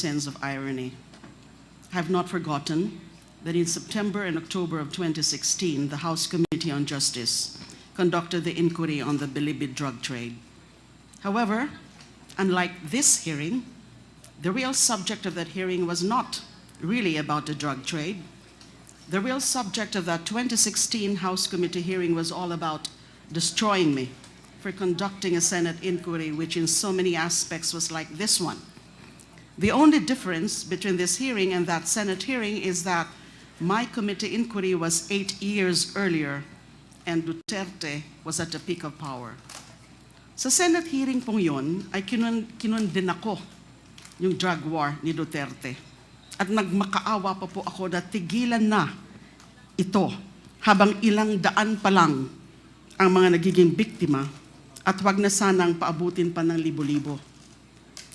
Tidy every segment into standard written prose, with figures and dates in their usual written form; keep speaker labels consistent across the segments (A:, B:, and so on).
A: sense of irony. I have not forgotten that in September and October of 2016, the House Committee on Justice conducted the inquiry on the Bilibid drug trade. However, unlike this hearing, the real subject of that hearing was not really about the drug trade. The real subject of that 2016 House Committee hearing was all about destroying me for conducting a Senate inquiry which in so many aspects was like this one. The only difference between this hearing and that Senate hearing is that my committee inquiry was 8 years earlier and Duterte was at the peak of power. Sa Senate hearing pong yun ay kinundin ako yung drug war ni Duterte. At nagmakaawa pa po ako na tigilan na ito habang ilang daan pa lang ang mga nagiging biktima at wag na sanang paabutin pa ng libo-libo.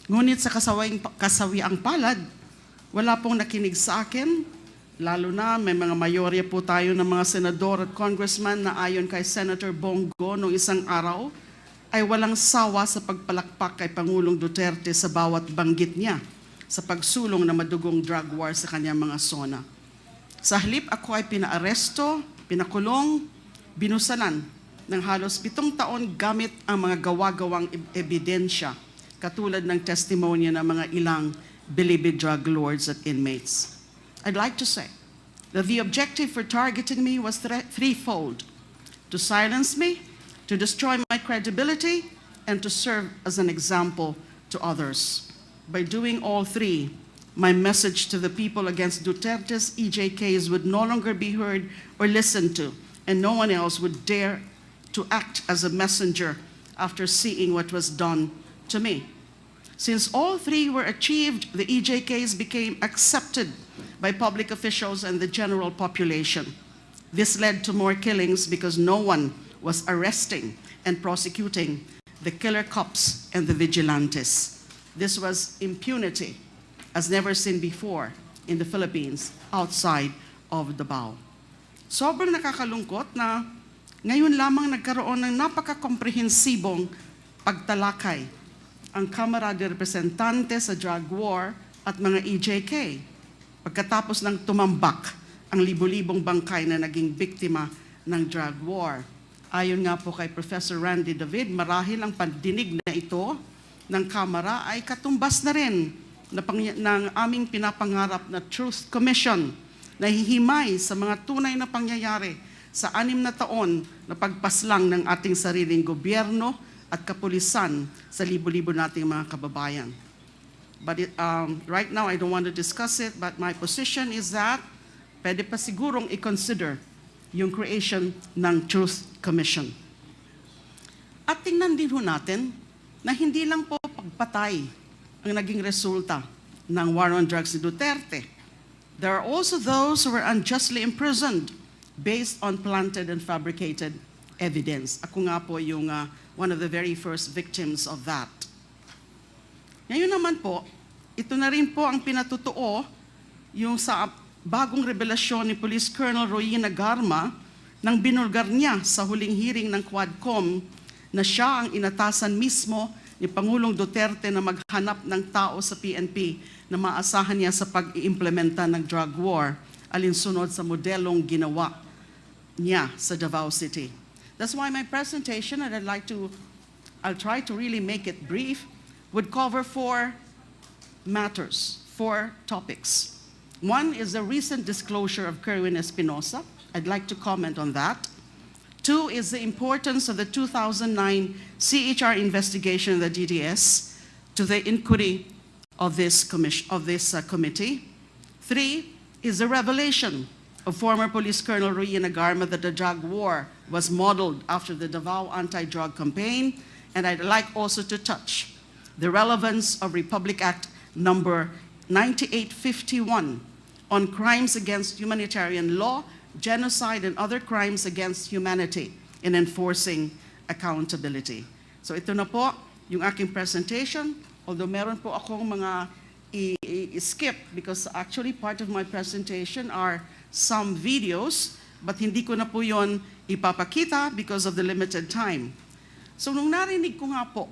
A: Ngunit sa kasawiang palad, wala pong nakinig sa akin, lalo na may mga mayorya po tayo ng mga senador at congressman na ayon kay Senator Bongo noong isang araw, ay walang sawa sa pagpalakpak kay Pangulong Duterte sa bawat banggit niya sa pagsulong na madugong drug war sa kanyang mga zona. Sa halip ako ay pinaaresto, pinakulong, binusalan ng halos 7 taon gamit ang mga gawa-gawang ebidensya katulad ng testimonya ng mga ilang Bilibid drug lords at inmates. I'd like to say that the objective for targeting me was threefold: to silence me, to destroy my credibility, and to serve as an example to others. By doing all three, my message to the people against Duterte's EJKs would no longer be heard or listened to, and no one else would dare to act as a messenger after seeing what was done to me. Since all three were achieved, the EJKs became accepted by public officials and the general population. This led to more killings because no one was arresting and prosecuting the killer cops and the vigilantes. This was impunity as never seen before in the Philippines outside of Davao. Sobrang nakakalungkot na ngayon lamang nagkaroon ng napaka-komprehensibong pagtalakay ang Kamara de Representante sa drug war at mga EJK pagkatapos ng tumambak ang libo-libong bangkay na naging biktima ng drug war. Ayon nga po kay Professor Randy David, marahil ang pandinig na ito ng Kamara ay katumbas na rin ng aming pinapangarap na Truth Commission na hihimay sa mga tunay na pangyayari sa 6 na taon na pagpaslang ng ating sariling gobyerno at kapulisan sa libo-libo nating mga kababayan. But right now, I don't want to discuss it, but my position is that pwede pa sigurong i-consider yung creation ng Truth Commission. At tingnan din ho natin na hindi lang po pagpatay ang naging resulta ng war on drugs ni Duterte. There are also those who were unjustly imprisoned based on planted and fabricated evidence. Ako nga po yung one of the very first victims of that. Ngayon naman po, ito na rin po ang pinatutuo yung sa bagong revelasyon ni Police Colonel Royina Garma nang binulgar niya sa huling hearing ng Quadcom na siya ang inatasan mismo ni Pangulong Duterte na maghanap ng tao sa PNP na maasahan niya sa pag-iimplementa ng drug war alinsunod sa modelong ginawa niya sa Davao City. That's why my presentation, and I'll try to really make it brief, would cover 4 matters, 4 topics. One is the recent disclosure of Kerwin Espinosa. I'd like to comment on that. 2 is the importance of the 2009 CHR investigation of the DDS to the inquiry of this committee. 3 is the revelation of former Police Colonel Royina Garma that the drug war was modeled after the Davao anti-drug campaign. And I'd like also to touch the relevance of Republic Act number 9851 on crimes against humanitarian law, genocide, and other crimes against humanity in enforcing accountability. So ito na po yung aking presentation. Although meron po akong mga i-skip because actually part of my presentation are some videos, but hindi ko na po yon ipapakita because of the limited time. So nung narinig ko nga po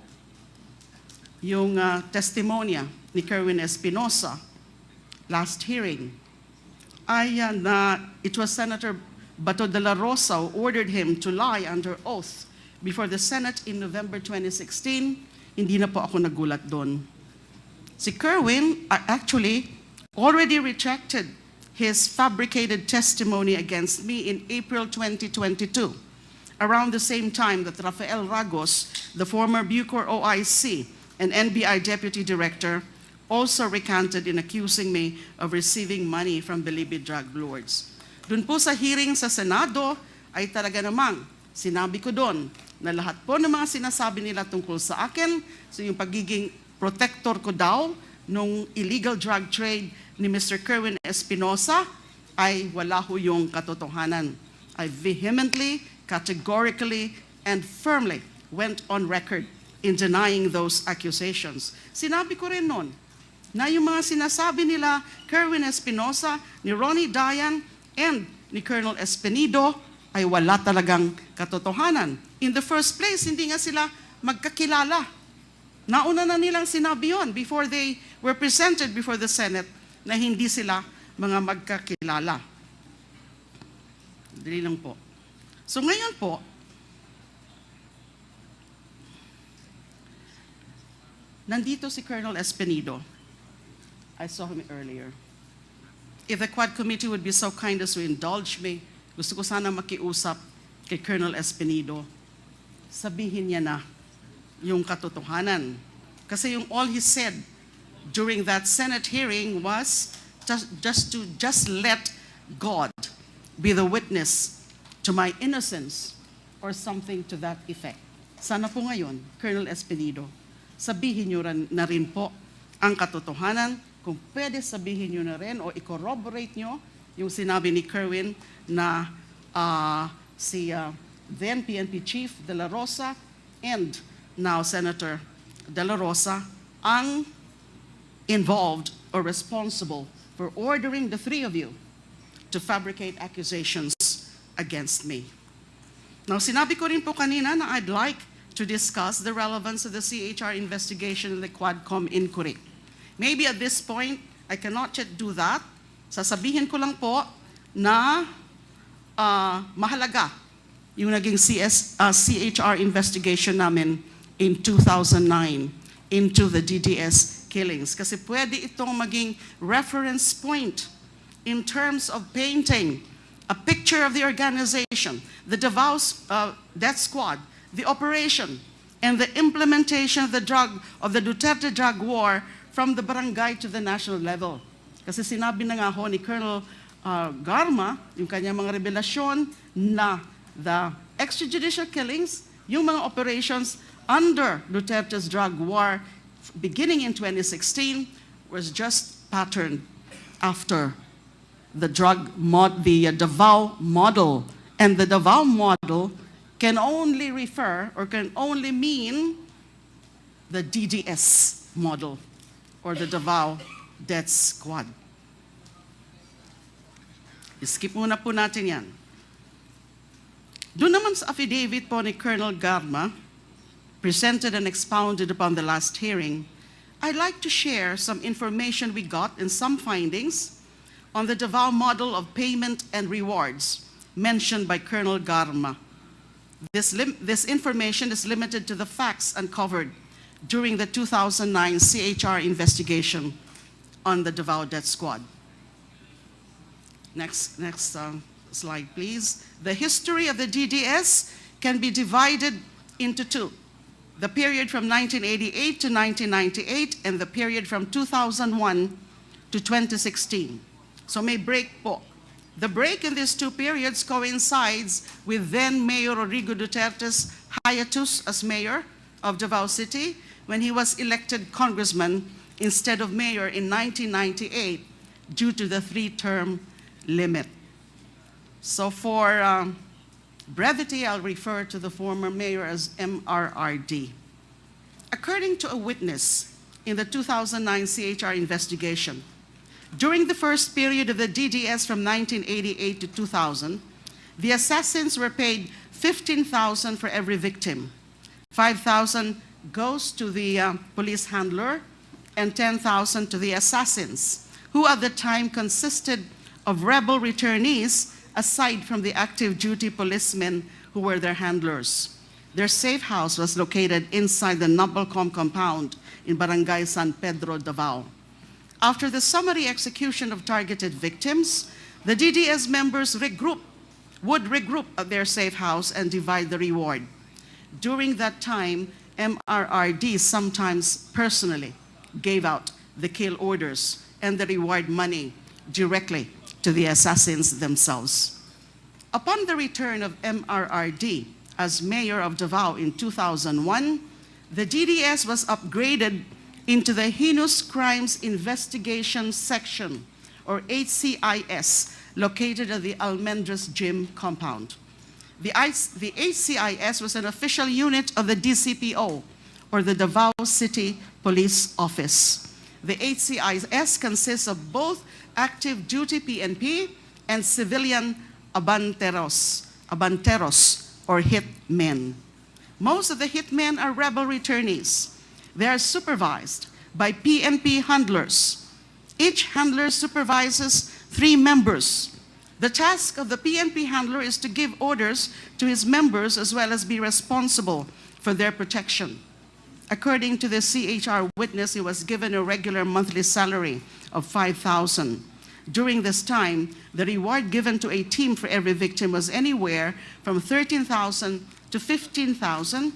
A: yung testimonya ni Kerwin Espinosa last hearing ay it was Senator Bato de la Rosa who ordered him to lie under oath before the Senate in November 2016. Hindi na po ako nagulat doon. Si Kerwin actually already retracted his fabricated testimony against me in April 2022, around the same time that Rafael Ragos, the former Bucor OIC and NBI Deputy Director, also recanted in accusing me of receiving money from Bilibid drug lords. Doon po sa hearing sa Senado ay talaga namang sinabi ko doon na lahat po ng mga sinasabi nila tungkol sa akin, so yung pagiging protector ko daw nung illegal drug trade ni Mr. Kerwin Espinosa ay wala ho yung katotohanan. I vehemently, categorically, and firmly went on record in denying those accusations. Sinabi ko rin noon na yung mga sinasabi nila Kerwin Espinosa, ni Ronnie Dayan, and ni Colonel Espinido ay wala talagang katotohanan. In the first place, hindi nga sila magkakilala. Nauna na nilang sinabi yun before they were presented before the Senate na hindi sila mga magkakilala. Dali lang po. So ngayon po, nandito si Colonel Espinido. I saw him earlier. If the Quad Committee would be so kind as to indulge me, gusto ko sana makiusap kay Colonel Espinido. Sabihin niya na yung katotohanan. Kasi yung all he said during that Senate hearing was just let God be the witness to my innocence or something to that effect. Sana po ngayon, Colonel Espinido, sabihin niyo na rin po ang katotohanan. Kung pwede sabihin nyo na rin o i-corroborate nyo yung sinabi ni Kerwin na si then PNP Chief De La Rosa and now Senator De La Rosa ang involved or responsible for ordering the three of you to fabricate accusations against me. Now, sinabi ko rin po kanina na I'd like to discuss the relevance of the CHR investigation and the Quadcom inquiry. Maybe at this point, I cannot yet do that. Sasabihin ko lang po na mahalaga yung naging CHR investigation namin in 2009 into the DDS killings. Kasi pwede itong maging reference point in terms of painting a picture of the organization, the Davao Death Squad, the operation, and the implementation of the Duterte drug war from the barangay to the national level. Kasi sinabi na nga ho ni Colonel Garma, yung kanyang mga revelasyon na the extrajudicial killings, yung mga operations under Duterte's drug war beginning in 2016 was just patterned after the Davao model. And the Davao model can only refer or can only mean the DDS model, or the Davao Death Squad. Skip muna po natin yan. Doon naman sa affidavit po ni Colonel Garma, presented and expounded upon the last hearing, I'd like to share some information we got and some findings on the Davao model of payment and rewards mentioned by Colonel Garma. This information is limited to the facts uncovered during the 2009 CHR investigation on the Davao Death Squad. Next slide, please. The history of the DDS can be divided into two. The period from 1988 to 1998 and the period from 2001 to 2016. So may break po. The break in these two periods coincides with then Mayor Rodrigo Duterte's hiatus as mayor of Davao City, when he was elected congressman instead of mayor in 1998 due to the 3-term limit. So for brevity, I'll refer to the former mayor as MRRD. According to a witness in the 2009 CHR investigation, during the first period of the DDS from 1988 to 2000, the assassins were paid 15,000 for every victim. 5,000 goes to the police handler, and 10,000 to the assassins, who at the time consisted of rebel returnees aside from the active duty policemen who were their handlers. Their safe house was located inside the Nobelcom compound in Barangay San Pedro, Davao. After the summary execution of targeted victims, the DDS members would regroup at their safe house and divide the reward. During that time, MRRD sometimes personally gave out the kill orders and the reward money directly to the assassins themselves. Upon the return of MRRD as mayor of Davao in 2001, the DDS was upgraded into the Heinous Crimes Investigation Section, or HCIS, located at the Almendras Gym compound. The HCIS was an official unit of the DCPO, or the Davao City Police Office. The HCIS consists of both active duty PNP and civilian abanteros, or hitmen. Most of the hitmen are rebel returnees. They are supervised by PNP handlers. Each handler supervises 3 members. The task of the PNP handler is to give orders to his members as well as be responsible for their protection. According to the CHR witness, he was given a regular monthly salary of 5,000. During this time, the reward given to a team for every victim was anywhere from 13,000 to 15,000,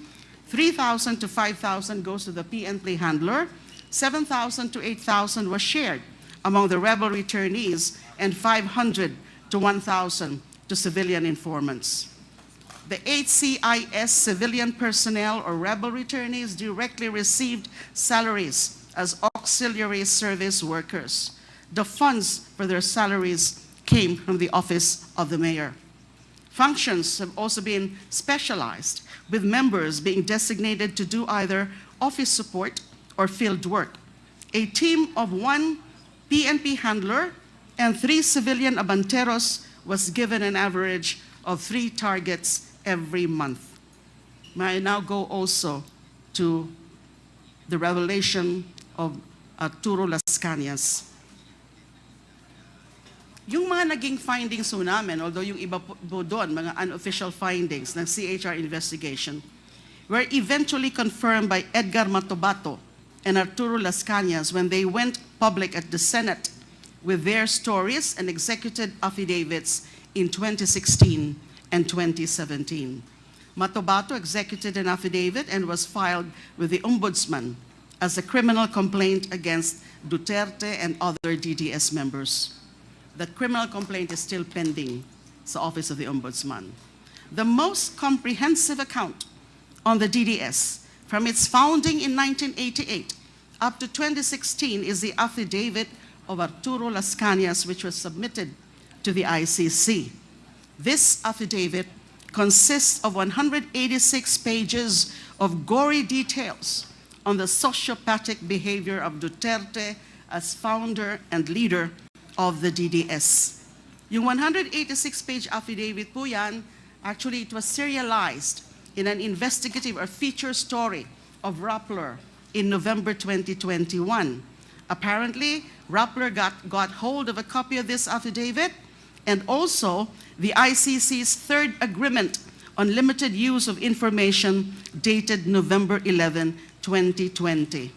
A: 3,000 to 5,000 goes to the PNP handler, 7,000 to 8,000 was shared among the rebel returnees, and 500 to 1,000 to civilian informants. The HCIS civilian personnel or rebel returnees directly received salaries as auxiliary service workers. The funds for their salaries came from the office of the mayor. Functions have also been specialized, with members being designated to do either office support or field work. A team of 1 PNP handler and 3 civilian abanteros was given an average of 3 targets every month. May I now go also to the revelation of Arturo Lascañas. Yung mga naging findings po namin, although yung iba po doon, mga unofficial findings ng CHR investigation, were eventually confirmed by Edgar Matobato and Arturo Lascañas when they went public at the Senate with their stories and executed affidavits in 2016 and 2017. Matobato executed an affidavit and was filed with the Ombudsman as a criminal complaint against Duterte and other DDS members. That criminal complaint is still pending sa Office of the Ombudsman. The most comprehensive account on the DDS from its founding in 1988 up to 2016 is the affidavit of Arturo Lascañas, which was submitted to the ICC. This affidavit consists of 186 pages of gory details on the sociopathic behavior of Duterte as founder and leader of the DDS. Yung 186-page affidavit po yan, actually it was serialized in an investigative or feature story of Rappler in November 2021. Apparently, Rappler got hold of a copy of this affidavit and also the ICC's third agreement on limited use of information dated November 11, 2020.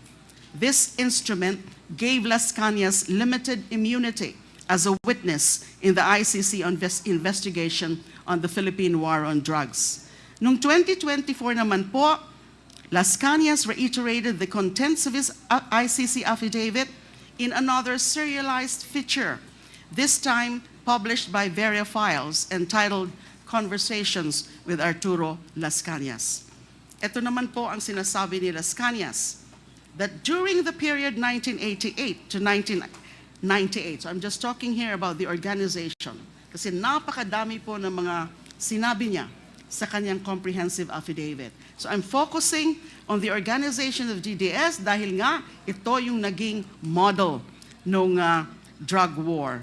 A: This instrument gave Lascañas limited immunity as a witness in the ICC investigation on the Philippine War on Drugs. Noong 2024 naman po, Lascañas reiterated the contents of his ICC affidavit in another serialized feature, this time published by Verifiles, entitled Conversations with Arturo Lascañas. Ito naman po ang sinasabi ni Lascañas, that during the period 1988 to 1998, so I'm just talking here about the organization, kasi napakadami po ng mga sinabi niya sa kanyang comprehensive affidavit. So I'm focusing on the organization of DDS dahil nga ito yung naging model ng drug war.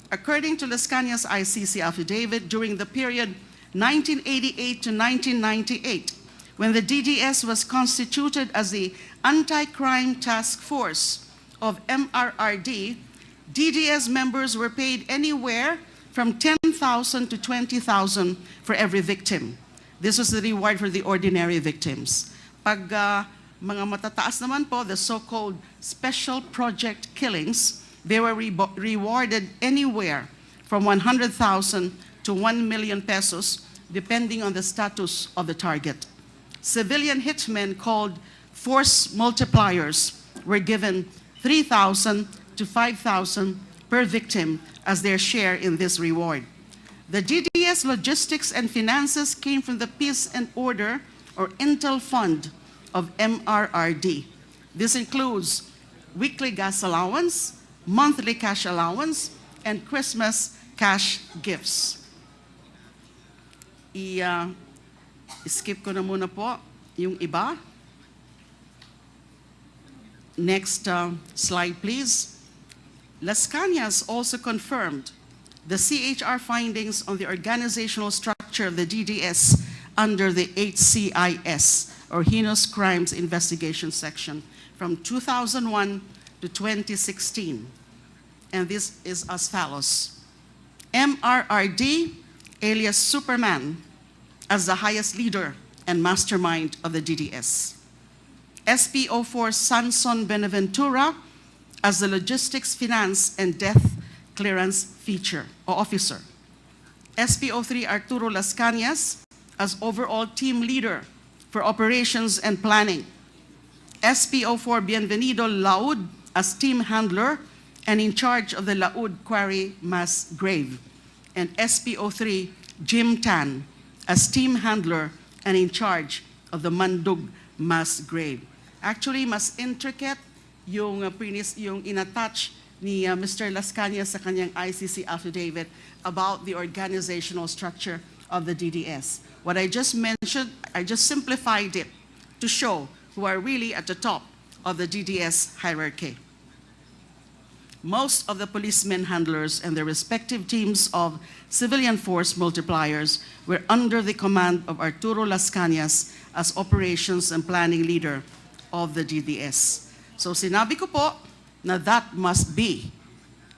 A: According to Lascañas' ICC affidavit, during the period 1988 to 1998, when the DDS was constituted as the Anti-Crime Task Force of MRRD, DDS members were paid anywhere from 10,000 to 20,000 for every victim. This was the reward for the ordinary victims. Pag mga matataas naman po, the so-called special project killings, they were rewarded anywhere from 100,000 to 1 million pesos, depending on the status of the target. Civilian hitmen called force multipliers were given 3,000 to 5,000 per victim as their share in this reward. The DDS logistics and finances came from the Peace and Order or Intel Fund of MRRD. This includes weekly gas allowance, monthly cash allowance, and Christmas cash gifts. Skip ko na muna po yung iba. Next slide, please. Lascañas also confirmed the CHR findings on the organizational structure of the DDS under the HCIS, or Heinous Crimes Investigation Section, from 2001 to 2016. And this is as follows. MRRD, alias Superman, as the highest leader and mastermind of the DDS. SPO4 Sanson Benaventura as the logistics, finance, and death clearance feature or officer. SPO3 Arturo Lascañas as overall team leader for operations and planning. SPO4 Bienvenido Laud as team handler and in charge of the Laud Quarry mass grave. And SPO3 Jim Tan as team handler and in charge of the Mandug mass grave. Actually, mas intricate yung inattach ni Mr. Lascañas sa kanyang ICC affidavit about the organizational structure of the DDS. What I just mentioned, I just simplified it to show who are really at the top of the DDS hierarchy. Most of the policemen handlers and their respective teams of civilian force multipliers were under the command of Arturo Lascañas as operations and planning leader of the DDS. So sinabi ko po na that must be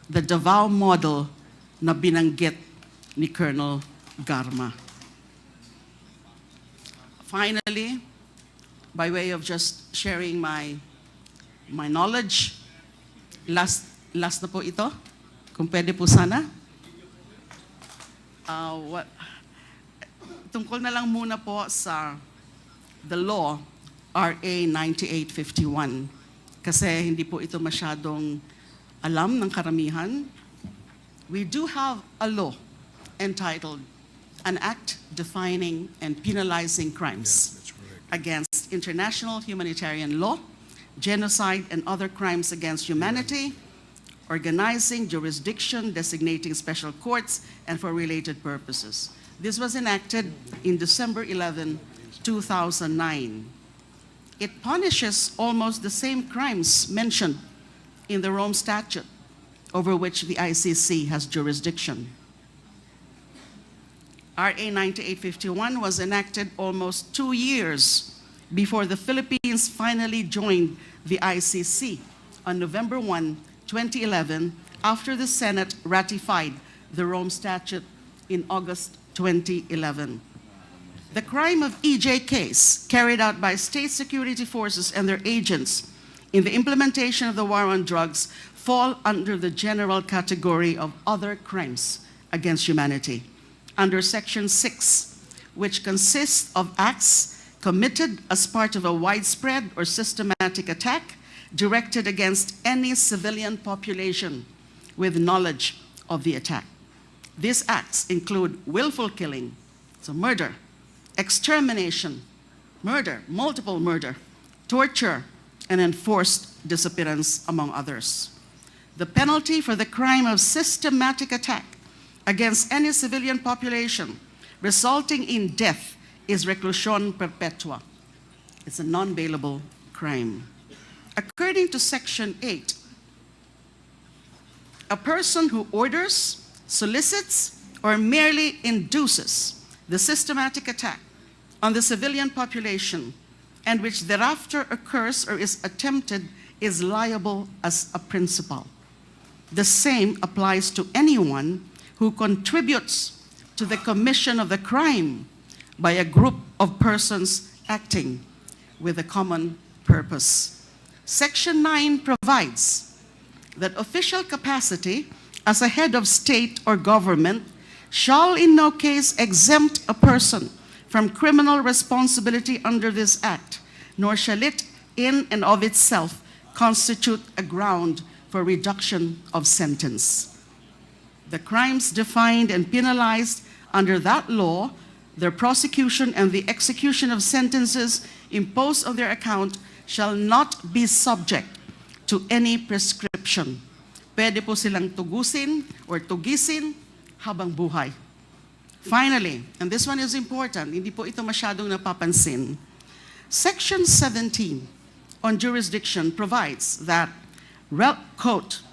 A: the Davao model na binanggit ni Colonel Garma. Finally, by way of just sharing my knowledge, last na po ito, kung pwede po sana. Tungkol na lang muna po sa the law, RA 9851. Kasi hindi po ito masyadong alam ng karamihan. We do have a law entitled An Act Defining and Penalizing Crimes against International Humanitarian Law, Genocide and Other Crimes Against Humanity, Organizing Jurisdiction, Designating Special Courts, and for related purposes. This was enacted in December 11, 2009. It punishes almost the same crimes mentioned in the Rome Statute, over which the ICC has jurisdiction. RA 9851 was enacted almost 2 years before the Philippines finally joined the ICC on November 1, 2011, after the Senate ratified the Rome Statute in August 2011. The crime of EJ case carried out by state security forces and their agents in the implementation of the war on drugs fall under the general category of other crimes against humanity under Section 6, which consists of acts committed as part of a widespread or systematic attack directed against any civilian population with knowledge of the attack. These acts include willful killing, so murder, extermination, murder, multiple murder, torture, and enforced disappearance, among others. The penalty for the crime of systematic attack against any civilian population resulting in death is reclusion perpetua. It's a non-bailable crime. According to Section 8, a person who orders, solicits, or merely induces the systematic attack on the civilian population and which thereafter occurs or is attempted is liable as a principal. The same applies to anyone who contributes to the commission of the crime by a group of persons acting with a common purpose. Section 9 provides that official capacity as a head of state or government shall in no case exempt a person from criminal responsibility under this act, nor shall it in and of itself constitute a ground for reduction of sentence. The crimes defined and penalized under that law, their prosecution and the execution of sentences imposed on their account shall not be subject to any prescription. Pwede po silang tugusin or tugisin habang buhay. Finally, and this one is important, hindi po ito masyadong napapansin, Section 17 on jurisdiction provides that, quote,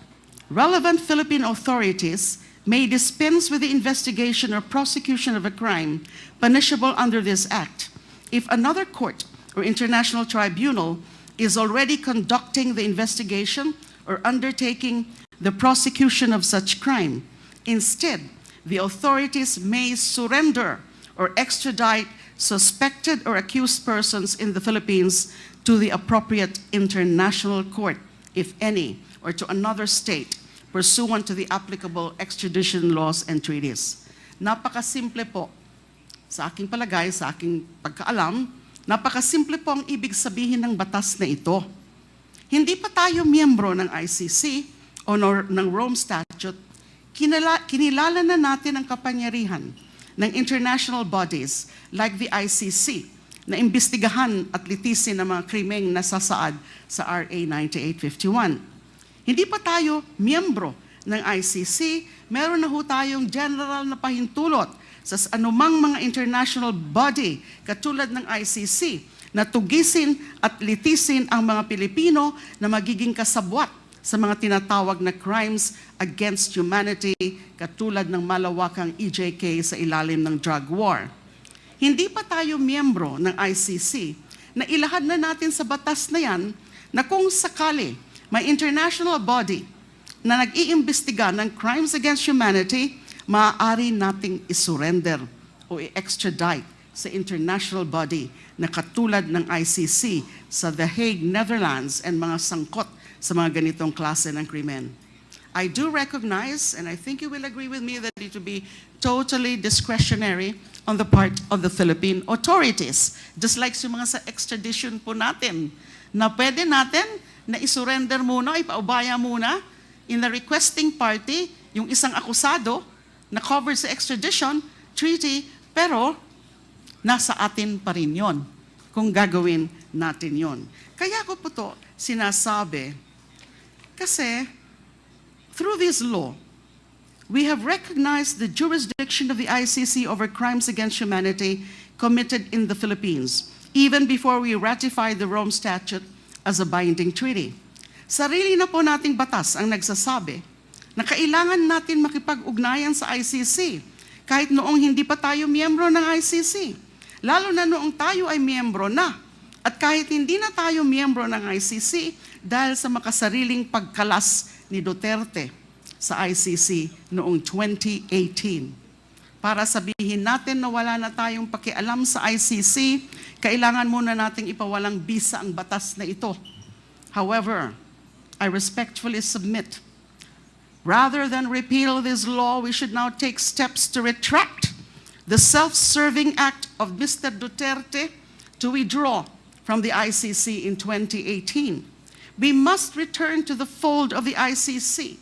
A: relevant Philippine authorities may dispense with the investigation or prosecution of a crime punishable under this act if another court or international tribunal is already conducting the investigation or undertaking the prosecution of such crime. Instead, the authorities may surrender or extradite suspected or accused persons in the Philippines to the appropriate international court, if any, or to another state, pursuant to the applicable extradition laws and treaties. Napakasimple po, sa aking palagay, sa aking pagkaalam, napakasimple po ang ibig sabihin ng batas na ito. Hindi pa tayo miyembro ng ICC o ng Rome Statute, kinilala na natin ang kapangyarihan ng international bodies like the ICC na imbestigahan at litisin ang mga krimeng nasasaad sa RA 9851. Hindi pa tayo miyembro ng ICC, meron na ho tayong general na pahintulot sa anumang mga international body katulad ng ICC na tugisin at litisin ang mga Pilipino na magiging kasabwat sa mga tinatawag na crimes against humanity katulad ng malawakang EJK sa ilalim ng drug war. Hindi pa tayo miyembro ng ICC na ilahad na natin sa batas na yan na kung sakali may international body na nag-iimbestiga ng crimes against humanity, maaari nating isurrender o i-extradite sa international body na katulad ng ICC sa The Hague, Netherlands and mga sangkot sa mga ganitong klase ng krimen. I do recognize, and I think you will agree with me, that it will be totally discretionary on the part of the Philippine authorities. Just like sa mga sa extradition po natin, na pwede natin na isurrender muna, ipaubaya muna in the requesting party, yung isang akusado na covered sa extradition treaty, pero nasa atin pa rin yun kung gagawin natin yun. Kaya ko po to sinasabi, kasi through this law, we have recognized the jurisdiction of the ICC over crimes against humanity committed in the Philippines, even before we ratified the Rome Statute as a binding treaty. Sarili na po nating batas ang nagsasabi na kailangan natin makipag-ugnayan sa ICC kahit noong hindi pa tayo miyembro ng ICC. Lalo na noong tayo ay miyembro na. At kahit hindi na tayo miyembro ng ICC dahil sa makasariling pagkalas ni Duterte sa ICC noong 2018. Para sabihin natin na wala na tayong pakialam sa ICC, kailangan muna nating ipawalang bisa ang batas na ito. However, I respectfully submit, rather than repeal this law, we should now take steps to retract the self-serving act of Mr. Duterte to withdraw from the ICC in 2018. We must return to the fold of the ICC.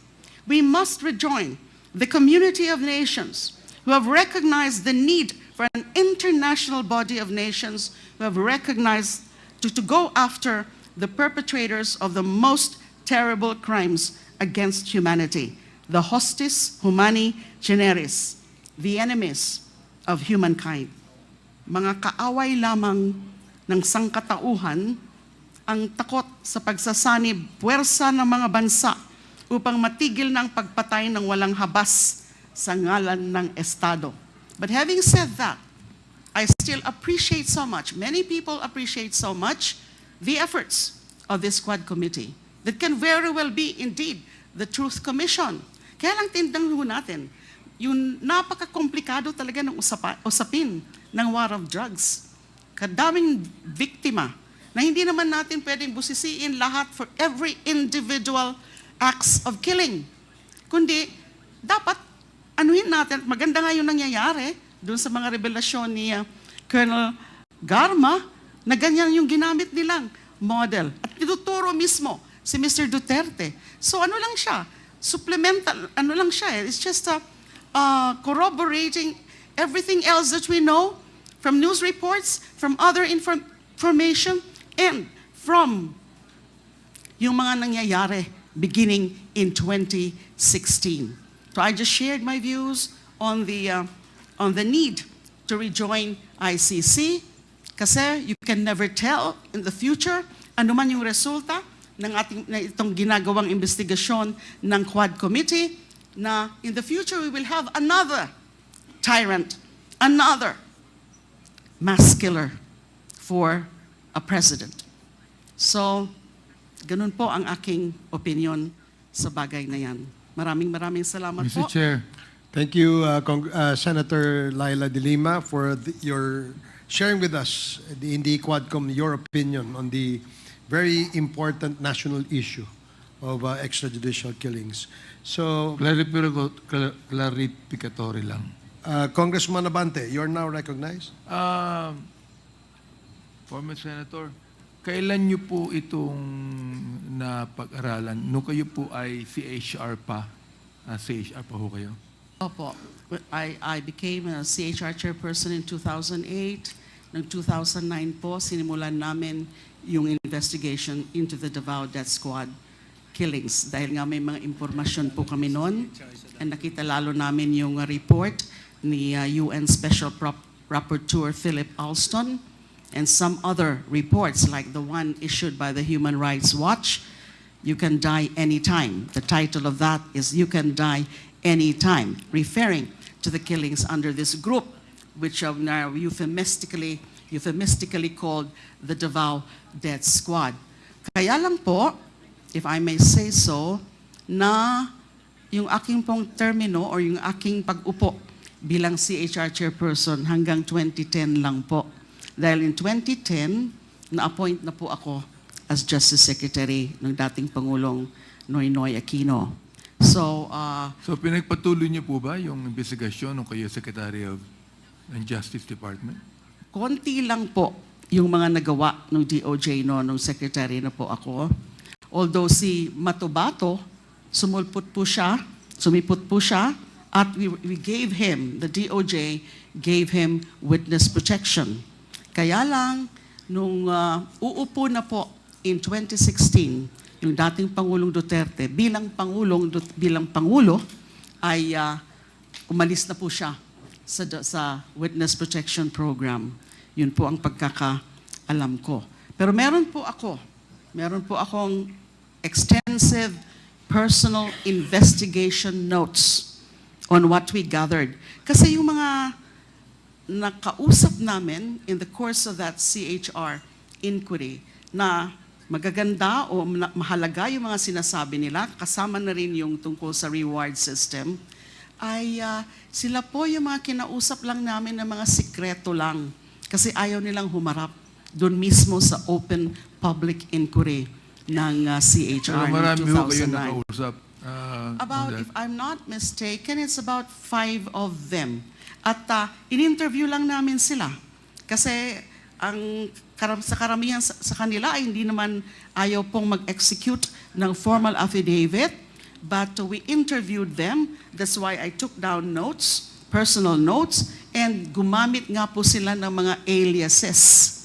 A: We must rejoin the community of nations who have recognized the need for an international body of nations who have recognized to go after the perpetrators of the most terrible crimes against humanity, the hostis humani generis, the enemies of humankind. Mga kaaway lamang ng sangkatauhan ang takot sa pagsasanib puwersa ng mga bansa upang matigil ng pagpatay ng walang habas sa ngalan ng Estado. But having said that, I still appreciate so much, many people appreciate so much the efforts of this Quad Committee that can very well be indeed the Truth Commission. Kaya lang tindang natin, yung napaka-komplikado talaga ng usapin ng war of drugs. Kadaming biktima na hindi naman natin pwedeng busisiin lahat for every individual acts of killing. Kundi, dapat anuhin natin, maganda nga yung nangyayari doon sa mga revelasyon ni Colonel Garma, na ganyan yung ginamit nilang model. At tinuturo mismo si Mr. Duterte. So ano lang siya? Supplemental, ano lang siya? It's just corroborating everything else that we know from news reports, from other information, and from yung mga nangyayari beginning in 2016. So I just shared my views on the need to rejoin ICC kasi you can never tell in the future ano man yung resulta ng itong ginagawang investigasyon ng Quad Committee, na in the future we will have another tyrant, another mass killer for a president. So, ganun po ang aking opinion sa bagay na yan. Maraming salamat po.
B: Mr. Chair.
C: Thank you, Senator Leila De Lima, for your sharing with us in the Quadcom your opinion on the very important national issue of extrajudicial killings. So,
B: Clarificatory lang.
C: Congressman Abante, you're now recognized.
B: Former Senator, kailan niyo po itong napag-aralan? Nung kayo po ay CHR pa? CHR pa ho kayo?
A: Opo. I became a CHR chairperson in 2008. Noong 2009 po, sinimulan namin yung investigation into the Davao Death Squad killings. Dahil nga may mga impormasyon po kami noon. And nakita lalo namin yung report ni UN Special Rapporteur Philip Alston and some other reports like the one issued by the Human Rights Watch. You can die anytime. The title of that is You Can Die Anytime, referring to the killings under this group, which are now euphemistically called the Davao Death Squad. Kaya lang po, if I may say so, na yung aking pong termino or yung aking pag-upo bilang CHR chairperson hanggang 2010 lang po. Dahil in 2010, na-appoint na po ako as Justice Secretary ng dating Pangulong Noynoy Aquino. So
B: pinagpatuloy niyo po ba yung investigasyon nung kayo Secretary of ng Justice Department?
A: Konti lang po yung mga nagawa ng DOJ nung Secretary na po ako. Although si Matubato, sumipot po siya, at we gave him, the DOJ gave him witness protection. Kaya lang, nung uupo na po in 2016, yung dating Pangulong Duterte bilang Pangulo ay umalis na po siya sa Witness Protection Program. Yun po ang pagkakaalam ko. Pero meron po akong extensive personal investigation notes on what we gathered. Kasi yung mga nakausap namin in the course of that CHR inquiry na magaganda o mahalaga yung mga sinasabi nila, kasama na rin yung tungkol sa reward system, ay sila po yung mga kinausap lang namin ng mga sikreto lang. Kasi ayaw nilang humarap doon mismo sa open public inquiry ng CHR
B: marami
A: in
B: ho kayo
A: 2009.
B: nakausap.
A: About, if I'm not mistaken, it's about 5 of them. At in-interview lang namin sila. Kasi sa karamihan sa kanila ay hindi naman ayaw pong mag-execute ng formal affidavit, but we interviewed them. That's why I took down notes, personal notes, and gumamit nga po sila ng mga aliases.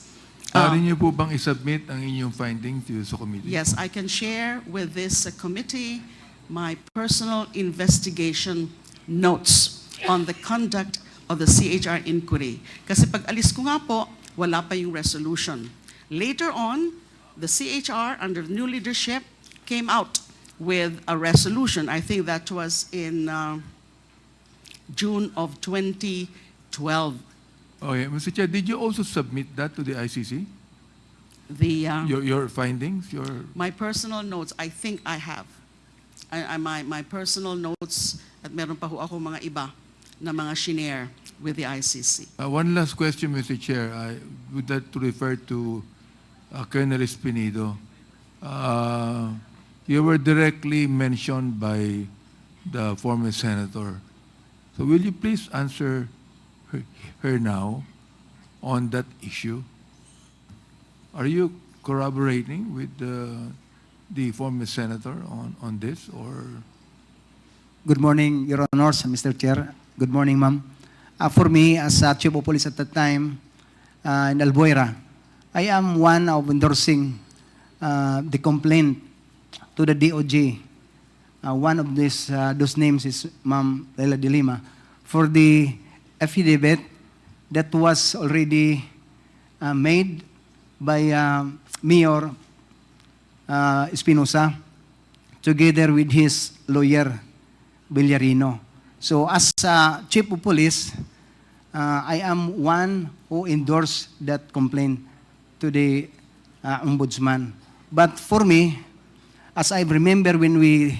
B: Maaari niyo po bang isubmit ang inyong finding sa committee?
A: Yes, I can share with this committee my personal investigation notes on the conduct of the CHR inquiry. Kasi pag alis ko nga po, wala pa yung resolution. Later on, the CHR under new leadership came out with a resolution. I think that was in June of 2012.
B: Okay, Mr. Chair, did you also submit that to the ICC?
A: The,
B: Your findings,
A: my personal notes, I think I have. My personal notes, at meron pa ho ako mga iba na mga shinare with the ICC.
B: One last question, Mr. Chair. I would like to refer to Colonel Espinido. You were directly mentioned by the former senator. So will you please answer her now on that issue? Are you corroborating with the former senator on this, or?
D: Good morning, Your Honors, Mr. Chair. Good morning, ma'am. For me, as Chief of Police at that time in Albuera, I am one of endorsing the complaint to the DOJ. One of those names is Ma'am Leila De Lima for the affidavit that was already made by Mayor Espinosa together with his lawyer, Villarino. So as Chief of Police, I am one who endorsed that complaint to the Ombudsman. But for me, as I remember when we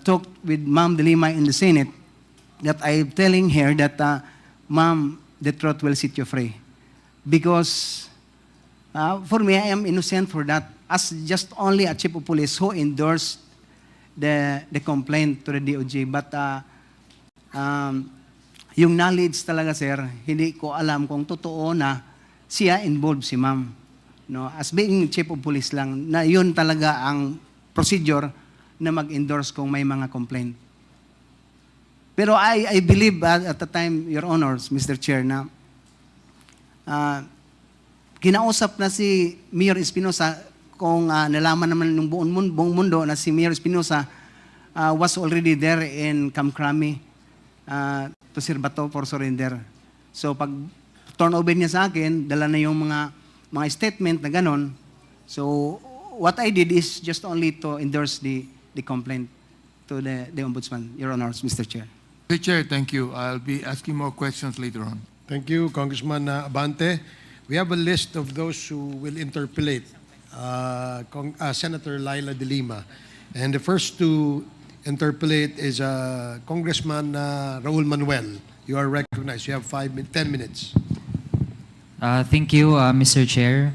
D: talked with Ma'am De Lima in the Senate, that I'm telling her that, Ma'am, the truth will set you free. Because for me, I am innocent for that. As just only a Chief of Police who endorsed the complaint to the DOJ. But yung knowledge talaga, sir, hindi ko alam kung totoo na siya involved si ma'am. No? As being Chief of Police lang, na yun talaga ang procedure na mag-endorse kung may mga complaint. Pero I believe at the time, Your Honors, Mr. Chair, na kinausap na si Mayor Espinosa kung nalaman naman ng buong mundo na si Mayor Espinosa was already there in Kamkrami to Sirbato for surrender. So pag turnover niya sa akin, dala na yung mga statement na ganon. So what I did is just only to endorse the complaint to the Ombudsman, Your Honors, Mr. Chair.
B: Mr. Chair, thank you. I'll be asking more questions later on.
C: Thank you, Congressman Abante. We have a list of those who will interpolate Senator Leila De Lima. And the first to interpolate is Congressman Raul Manuel. You are recognized. You have 10 minutes.
E: Thank you, Mr. Chair.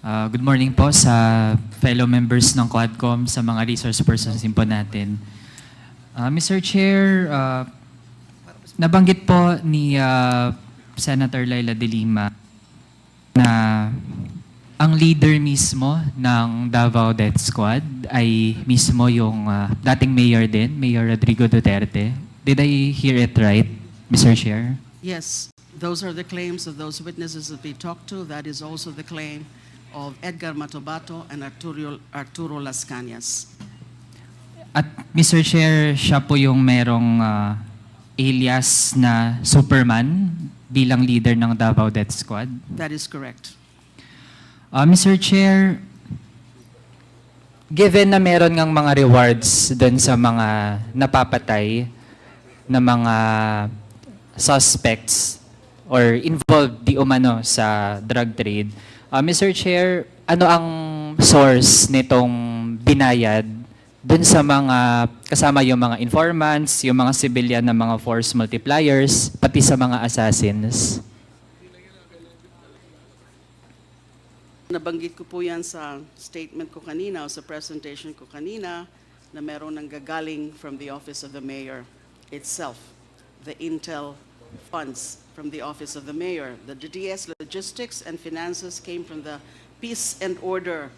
E: Good morning po sa fellow members ng Quadcom, sa mga resource persons din po natin. Mr. Chair, nabanggit po ni Senator Leila De Lima na ang leader mismo ng Davao Death Squad ay mismo yung dating mayor din, Mayor Rodrigo Duterte. Did I hear it right, Mr. Chair?
A: Yes, those are the claims of those witnesses that we talked to. That is also the claim of Edgar Matobato and Arturo Lascañas.
E: At Mr. Chair, siya po yung merong alias na Superman bilang leader ng Davao Death Squad.
A: That is correct.
E: Mr. Chair, given na meron ngang mga rewards doon sa mga napapatay na mga suspects or involved di umano sa drug trade, Mr. Chair, ano ang source nitong binayad doon sa mga kasama yung mga informants, yung mga civilian na mga force multipliers, pati sa mga assassins?
A: Nabanggit ko po yan sa statement ko kanina o sa presentation ko kanina na meron nang gagaling from the Office of the Mayor itself, the intel funds from the Office of the Mayor. The DDS logistics and finances came from the Peace and Order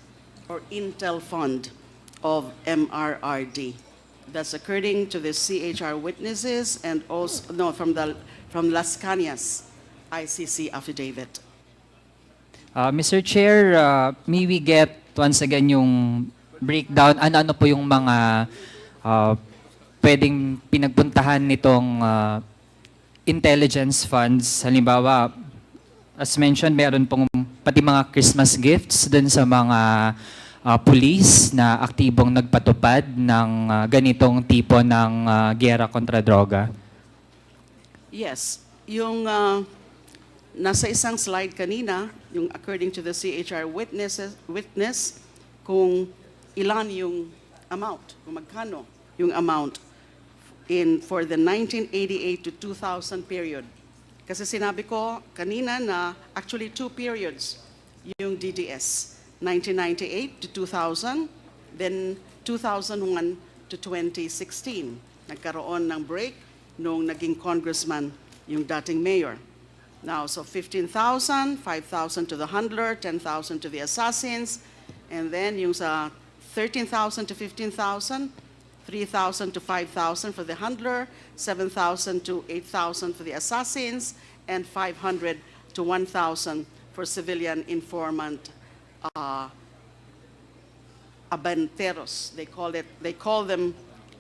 A: or Intel Fund of MRRD. That's according to the CHR witnesses and also from Lascañas ICC affidavit.
E: Mr. Chair, may we get once again yung breakdown, ano-ano po yung mga pwedeng pinagpuntahan nitong intelligence funds? Halimbawa, as mentioned, meron pong pati mga Christmas gifts dun sa mga police na aktibong nagpatupad ng ganitong tipo ng giyera kontra droga.
A: Yes, yung nasa isang slide kanina, yung according to the CHR witness, kung ilan yung amount, kung magkano yung amount for the 1988 to 2000 period. Kasi sinabi ko kanina na actually 2 periods yung DDS, 1998 to 2000, then 2001 to 2016. Nagkaroon ng break nung naging congressman yung dating mayor. Now, so 15,000, 5,000 to the handler, 10,000 to the assassins, and then yung sa 13,000 to 15,000, 3,000 to 5,000 for the handler, 7,000 to 8,000 for the assassins, and 500 to 1,000 for civilian informant abanteros. They call them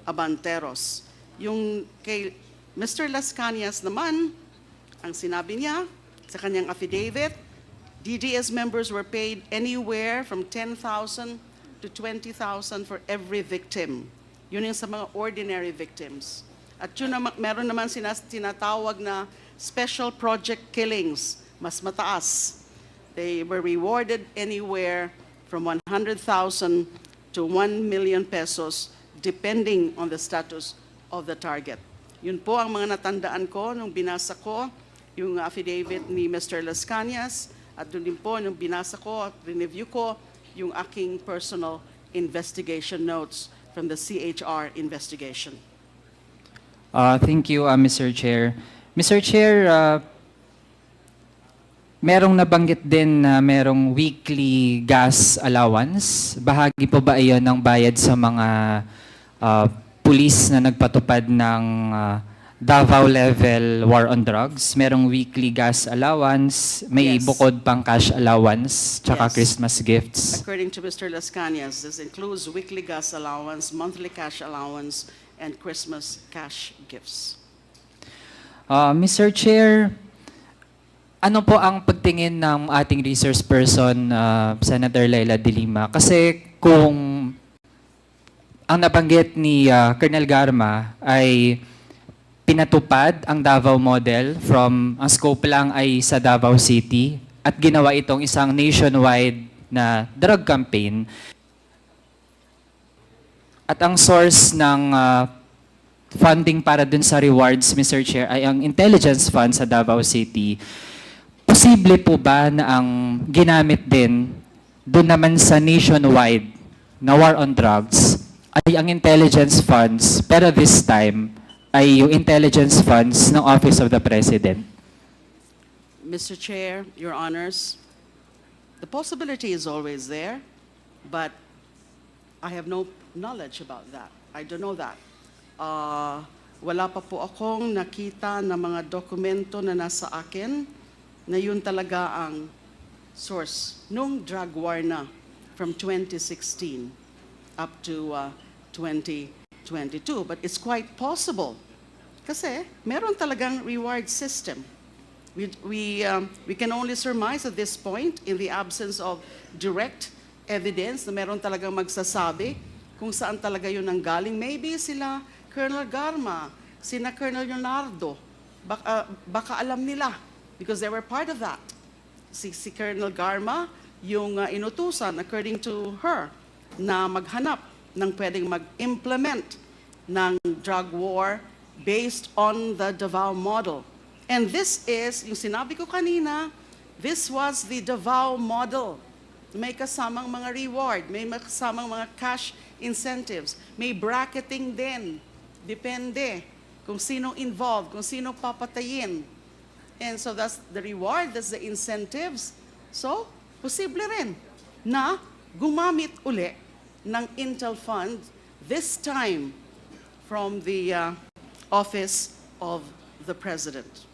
A: abanteros. Yung kay Mr. Lascañas naman, ang sinabi niya sa kanyang affidavit, DDS members were paid anywhere from 10,000 to 20,000 for every victim. Yun yung sa mga ordinary victims. At yun meron naman tinatawag na special project killings, mas mataas. They were rewarded anywhere from 100,000 to 1 million pesos depending on the status of the target. Yun po ang mga natandaan ko nung binasa ko yung affidavit ni Mr. Lascañas at doon din po nung binasa ko at review ko yung aking personal investigation notes from the CHR investigation.
E: Thank you, Mr. Chair. Mr. Chair, merong nabanggit din na merong weekly gas allowance. Bahagi po ba iyon ng bayad sa mga pulis na nagpatupad ng Davao level war on drugs? Merong weekly gas allowance, may
A: Yes.
E: bukod pang cash allowance, tsaka
A: Yes.
E: Christmas gifts.
A: According to Mr. Lascañas, this includes weekly gas allowance, monthly cash allowance, and Christmas cash gifts.
E: Mr. Chair, ano po ang pagtingin ng ating resource person, Senator Leila De Lima? Kasi kung ang nabanggit ni Colonel Garma ay pinatupad ang Davao model from ang scope lang ay sa Davao City at ginawa itong isang nationwide na drug campaign. At ang source ng funding para dun sa rewards, Mr. Chair, ay ang intelligence fund sa Davao City. Posible po ba na ang ginamit din dun naman sa nationwide na war on drugs ay ang intelligence funds, pero this time ay yung intelligence funds ng Office of the President?
A: Mr. Chair, Your Honors, the possibility is always there, but I have no knowledge about that. I don't know that. Wala pa po akong nakita na mga dokumento na nasa akin na yun talaga ang source nung drug war na from 2016 up to 2022. But it's quite possible kasi meron talagang reward system. We can only surmise at this point in the absence of direct evidence na meron talagang magsasabi kung saan talaga yun ang galing. Maybe sila Colonel Garma, sina Colonel Leonardo, baka alam nila because they were part of that. Si Colonel Garma, yung inutusan according to her na maghanap ng pwedeng mag-implement ng drug war based on the Davao model. And this is, yung sinabi ko kanina, this was the Davao model. May kasamang mga reward, may kasamang mga cash incentives, may bracketing din. Depende kung sino involved, kung sino papatayin. And so that's the reward, that's the incentives. So, posible rin na gumamit uli ng Intel Fund, this time from the Office of the President.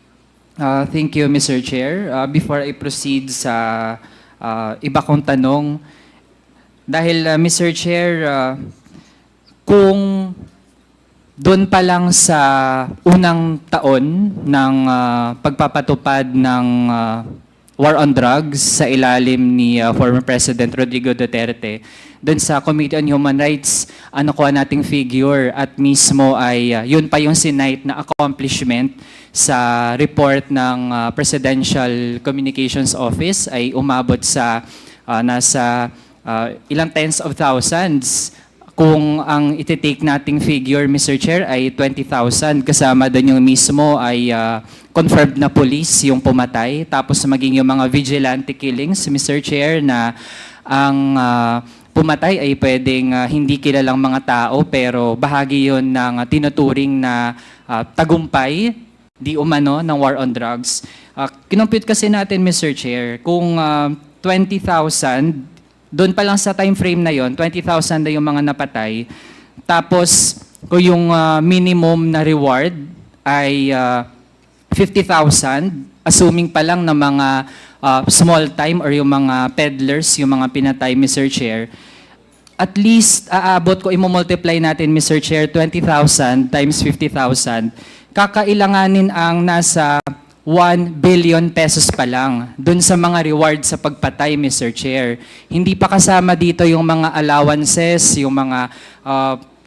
E: Thank you, Mr. Chair. Before I proceed sa iba kong tanong, dahil Mr. Chair, kung doon pa lang sa unang taon ng pagpapatupad ng war on drugs sa ilalim ni former President Rodrigo Duterte, doon sa Committee on Human Rights, nakuha nating figure at mismo ay yun pa yung sinight na accomplishment sa report ng Presidential Communications Office ay umabot sa nasa ilang tens of thousands. Kung ang iti-take nating figure, Mr. Chair, ay 20,000, kasama doon yung mismo ay confirmed na police yung pumatay, tapos maging yung mga vigilante killings, Mr. Chair, na ang pumatay ay pwedeng hindi kilalang mga tao, pero bahagi yun ng tinuturing na tagumpay, di umano, ng war on drugs. Kinompute kasi natin, Mr. Chair, kung 20,000, doon pa lang sa time frame na yon, 20,000 na yung mga napatay. Tapos, kung yung minimum na reward ay 50,000, assuming pa lang na mga small time or yung mga peddlers, yung mga pinatay, Mr. Chair, at least aabot ko, imomultiply natin, Mr. Chair, 20,000 times 50,000, kakailanganin ang nasa 1 billion pesos pa lang dun sa mga reward sa pagpatay, Mr. Chair. Hindi pa kasama dito yung mga allowances, yung mga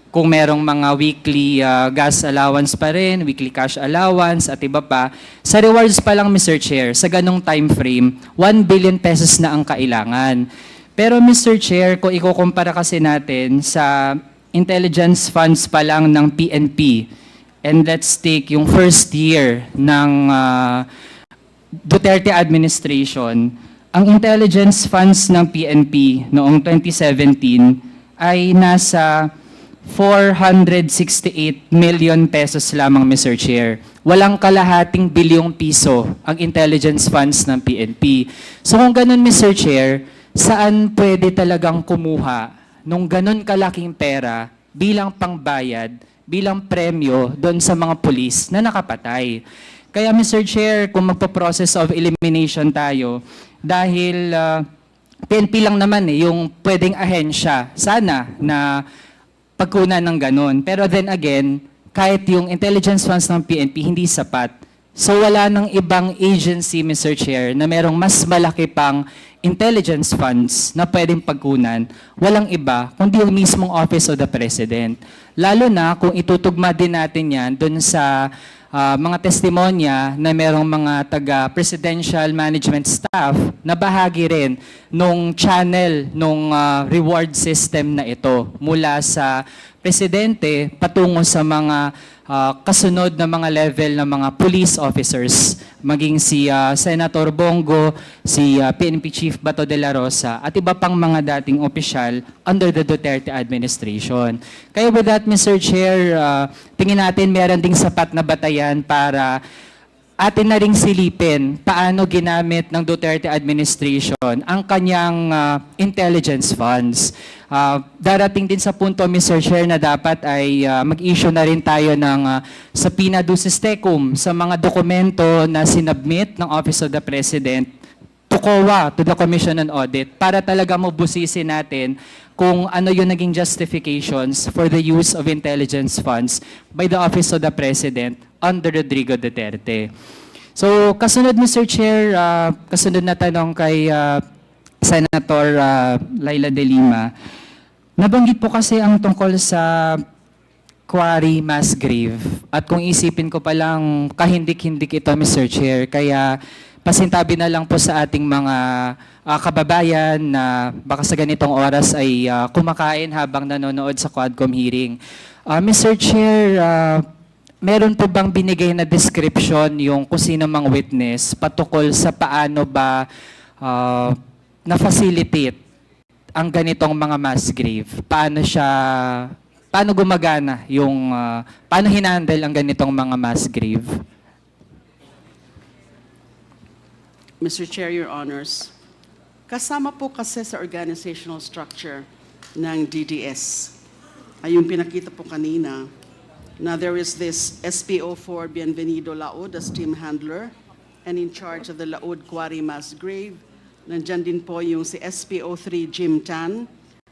E: kung merong mga weekly gas allowance pa rin, weekly cash allowance at iba pa. Sa rewards pa lang, Mr. Chair, sa ganong time frame, 1 billion pesos na ang kailangan. Pero Mr. Chair, kung ikukumpara kasi natin sa intelligence funds pa lang ng PNP, and let's take yung first year ng Duterte administration, ang intelligence funds ng PNP noong 2017 ay nasa 468 million pesos lamang, Mr. Chair. Walang kalahating bilyong piso ang intelligence funds ng PNP. So kung ganun, Mr. Chair, saan pwede talagang kumuha nung ganun kalaking pera bilang pangbayad, bilang premyo doon sa mga pulis na nakapatay? Kaya, Mr. Chair, kung magpo-process of elimination tayo, dahil PNP lang naman yung pwedeng ahensya, sana na pagkunan ng ganun. Pero then again, kahit yung intelligence funds ng PNP hindi sapat. So wala nang ibang agency, Mr. Chair, na merong mas malaki pang intelligence funds na pwedeng pagkunan. Walang iba, kundi yung mismong Office of the President. Lalo na kung itutugma din natin yan dun sa mga testimonya na merong mga taga-presidential management staff na bahagi rin nung channel, nung reward system na ito mula sa presidente patungo sa mga kasunod na mga level ng mga police officers, maging si Senator Bongo, si PNP Chief Bato de la Rosa, at iba pang mga dating opisyal under the Duterte administration. Kaya with that, Mr. Chair, tingin natin meron ding sapat na batayan para atin na ring silipin paano ginamit ng Duterte administration ang kanyang intelligence funds. Darating din sa punto, Mr. Chair, na dapat ay mag-issue na rin tayo ng subpoena ducis tecum sa mga dokumento na sinubmit ng Office of the President to COA, to the Commission on Audit, para talaga mabusisin natin kung ano yung naging justifications for the use of intelligence funds by the Office of the President under Rodrigo Duterte. So, kasunod, Mr. Chair, kasunod na tanong kay Senator Leila De Lima. Nabanggit po kasi ang tungkol sa quarry mass grave. At kung isipin ko pa lang, kahindik-hindik ito, Mr. Chair. Kaya pasintabi na lang po sa ating mga kababayan na baka sa ganitong oras ay kumakain habang nanonood sa Quadcom hearing. Mr. Chair, meron po bang binigay na description yung kung sino mang witness patukol sa paano ba na-facilitate ang ganitong mga mass grave? Paano gumagana yung, paano hinandle ang ganitong mga mass grave?
A: Mr. Chair, Your Honors, kasama po kasi sa organizational structure ng DDS, ay yung pinakita po kanina, na there is this SPO4 Bienvenido Laod as team handler and in charge of the Laod Quarry Mass Grave. Nandyan din po yung si SPO3 Jim Tan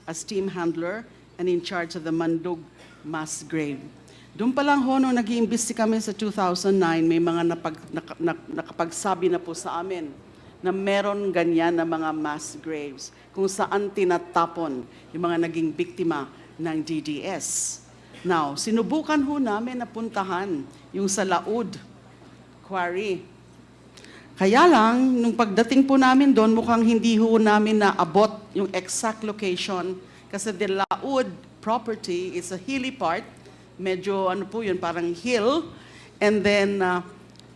A: as team handler and in charge of the Mandug Mass Grave. Doon pa lang ho, nung nag-iimbesti kami sa 2009, may mga nakapagsabi na po sa amin na meron ganyan na mga mass graves kung saan tinatapon yung mga naging biktima ng DDS. Now, sinubukan ho namin na puntahan yung sa Laud Quarry. Kaya lang, nung pagdating po namin doon, mukhang hindi ho namin naabot yung exact location kasi the Laud property is a hilly part, medyo ano po yun, parang hill, and then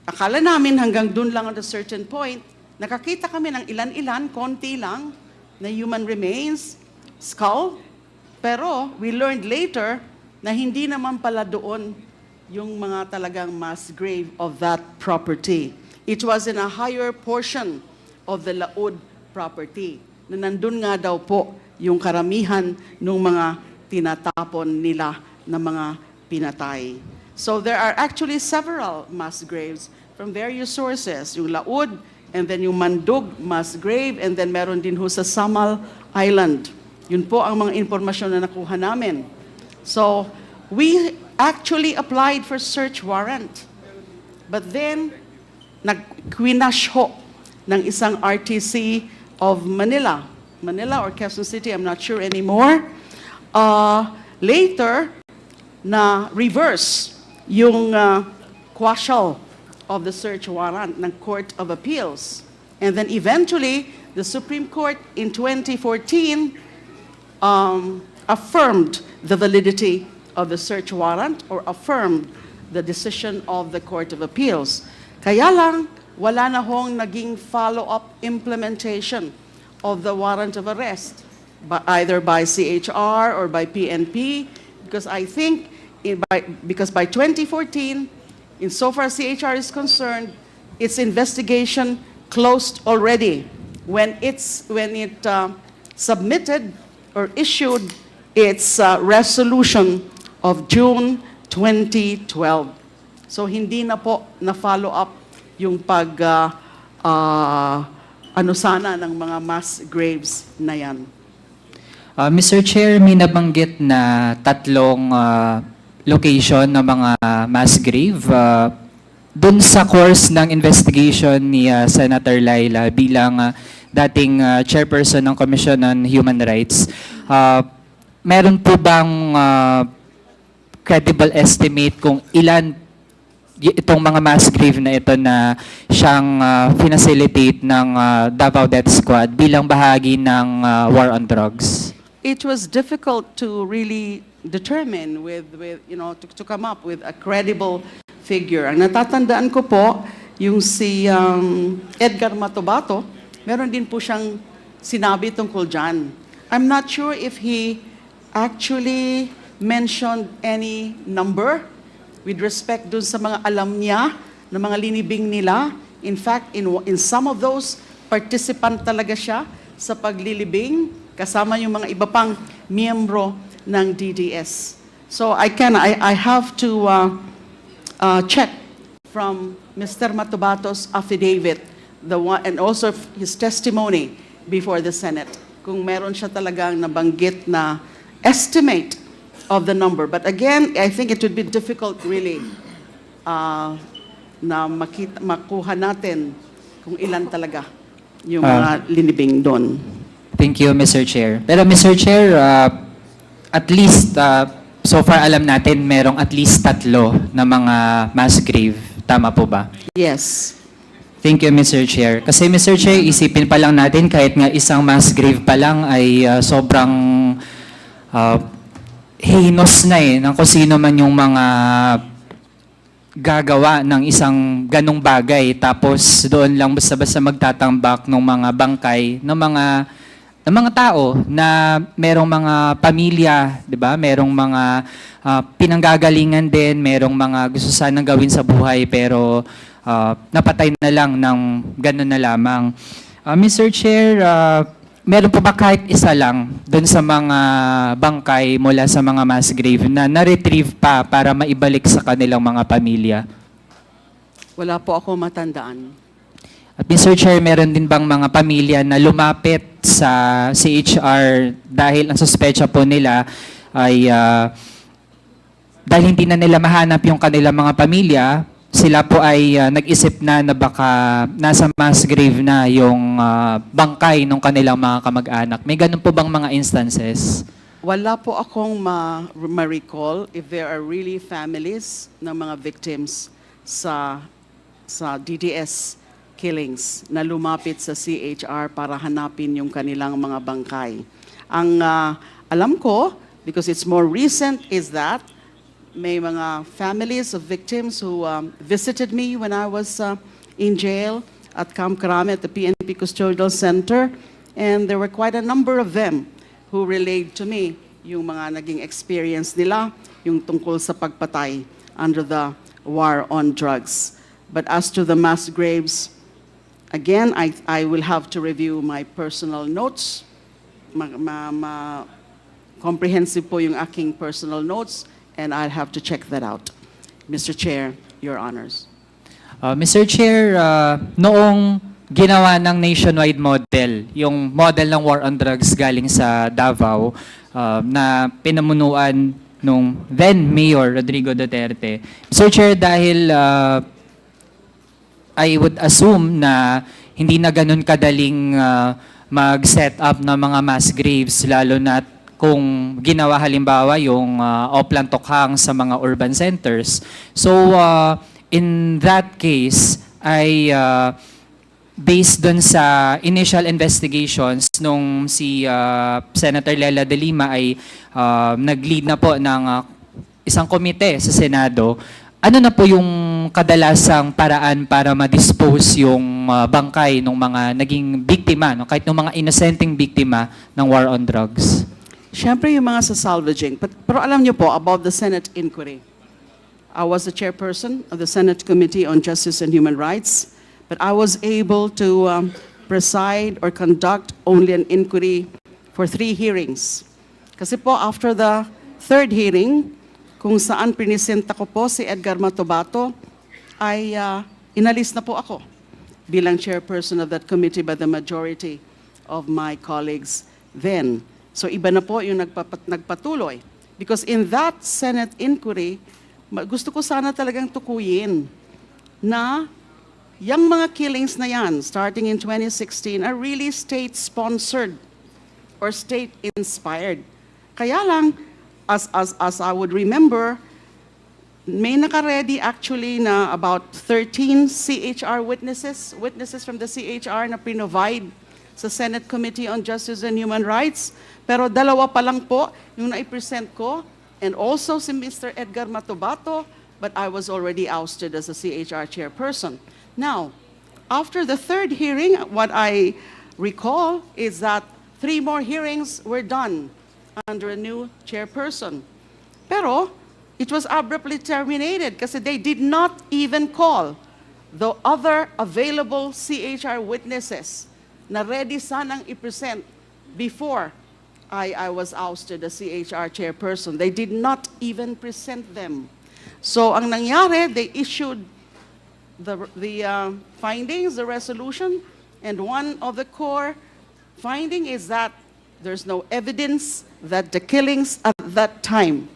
A: akala namin hanggang doon lang at a certain point, nakakita kami ng ilan-ilan, konti lang, na human remains, skull, pero we learned later na hindi naman pala doon yung mga talagang mass grave of that property. It was in a higher portion of the Laud property, na nandun nga daw po yung karamihan ng mga tinatapon nila na mga pinatay. So there are actually several mass graves from various sources, yung Laud, and then yung Mandug mass grave, and then meron din ho sa Samal Island. Yun po ang mga informasyon na nakuha namin. So we actually applied for search warrant. But then, nag-quinash ho ng isang RTC of Manila or Quezon City, I'm not sure anymore. Later, na reverse yung quashal of the search warrant ng Court of Appeals. And then eventually, the Supreme Court in 2014 affirmed the validity of the search warrant or affirmed the decision of the Court of Appeals. Kaya lang, wala na hong naging follow-up implementation of the warrant of arrest, either by CHR or by PNP, because I think because by 2014, insofar as CHR is concerned, its investigation closed already when it submitted or issued its resolution of June 2012. So hindi na po na-follow up yung ano sana ng mga mass graves na yan.
E: Mr. Chair, may nabanggit na tatlong location ng mga mass grave. Doon sa course ng investigation ni Senator Leila bilang dating chairperson ng Commission on Human Rights, meron po bang credible estimate kung ilan itong mga mass grave na ito na siyang facilitate ng Davao Death Squad bilang bahagi ng war on drugs?
A: It was difficult to really determine with to come up with a credible figure. Ang natatandaan ko po, yung si Edgar Matobato, meron din po siyang sinabi tungkol dyan. I'm not sure if he actually mentioned any number with respect dun sa mga alam niya, na mga linibing nila. In fact, in some of those, participant talaga siya sa paglilibing, kasama yung mga iba pang miyembro ng DDS. So I have to check from Mr. Matubato's affidavit, and also his testimony before the Senate, kung meron siya talagang nabanggit na estimate of the number. But again, I think it would be difficult really na makuha natin kung ilan talaga yung mga linibing doon.
E: Thank you, Mr. Chair. Pero Mr. Chair, at least, so far alam natin, merong at least 3 na mga mass grave. Tama po ba?
A: Yes.
E: Thank you, Mr. Chair. Kasi Mr. Chair, isipin pa lang natin, kahit nga isang mass grave pa lang ay sobrang heinous na ng kung sino man yung mga gagawa ng isang ganong bagay. Tapos doon lang basta-basta magtatambak ng mga bangkay ng mga tao na merong mga pamilya, 'di ba? Merong mga pinanggagalingan din, merong mga gusto sanang gawin sa buhay pero napatay na lang ng gano'n na lamang. Mr. Chair, meron po ba kahit isa lang doon sa mga bangkay mula sa mga mass grave na na-retrieve pa para maibalik sa kanilang mga pamilya?
A: Wala po ako matandaan.
E: At Mr. Chair, meron din bang mga pamilya na lumapit sa CHR dahil ang suspecha po nila ay dahil hindi na nila mahanap yung kanilang mga pamilya, sila po ay nag-isip na baka nasa mass grave na yung bangkay ng kanilang mga kamag-anak. May ganun po bang mga instances?
A: Wala po akong ma-recall if there are really families ng mga victims sa DDS killings na lumapit sa CHR para hanapin yung kanilang mga bangkay. Ang alam ko, because it's more recent, is that may mga families of victims who visited me when I was in jail at Camp Crame at the PNP Custodial Center, and there were quite a number of them who relayed to me yung mga naging experience nila, yung tungkol sa pagpatay under the war on drugs. But as to the mass graves, again, I will have to review my personal notes. Comprehensive po yung aking personal notes, and I'll have to check that out. Mr. Chair, Your Honors.
E: Mr. Chair, noong ginawa ng nationwide model, yung model ng war on drugs galing sa Davao, na pinamunuan nung then Mayor Rodrigo Duterte. Mr. Chair, dahil I would assume na hindi na ganun kadaling mag-set up ng mga mass graves, lalo na kung ginawa halimbawa yung Oplan Tokhang sa mga urban centers. So, in that case, ay based dun sa initial investigations nung si Senator Leila De Lima ay nag-lead na po ng isang komite sa Senado, ano na po yung kadalasang paraan para ma-dispose yung bangkay ng mga naging biktima, no? Kahit ng mga innocenteng biktima ng war on drugs?
A: Siyempre yung mga sa salvaging. Pero alam niyo po about the Senate inquiry. I was the chairperson of the Senate Committee on Justice and Human Rights, but I was able to preside or conduct only an inquiry for 3 hearings. Kasi po after the 3rd hearing, kung saan prinisenta ko po si Edgar Matobato, ay inalis na po ako bilang chairperson of that committee by the majority of my colleagues then. So iba na po yung nagpatuloy. Because in that Senate inquiry, gusto ko sana talagang tukuyin na yung mga killings na yan, starting in 2016, are really state-sponsored or state-inspired. Kaya lang, as I would remember, may naka-ready actually na about 13 CHR witnesses from the CHR na pinovide sa Senate Committee on Justice and Human Rights. Pero 2 pa lang po yung na-present ko, and also si Mr. Edgar Matobato, but I was already ousted as a CHR chairperson. Now, after the 3rd hearing, what I recall is that 3 more hearings were done under a new chairperson. Pero it was abruptly terminated kasi they did not even call the other available CHR witnesses na ready sanang i-present before I was ousted as CHR chairperson. They did not even present them. So ang nangyari, they issued the findings, the resolution, and one of the core finding is that there's no evidence that the killings at that time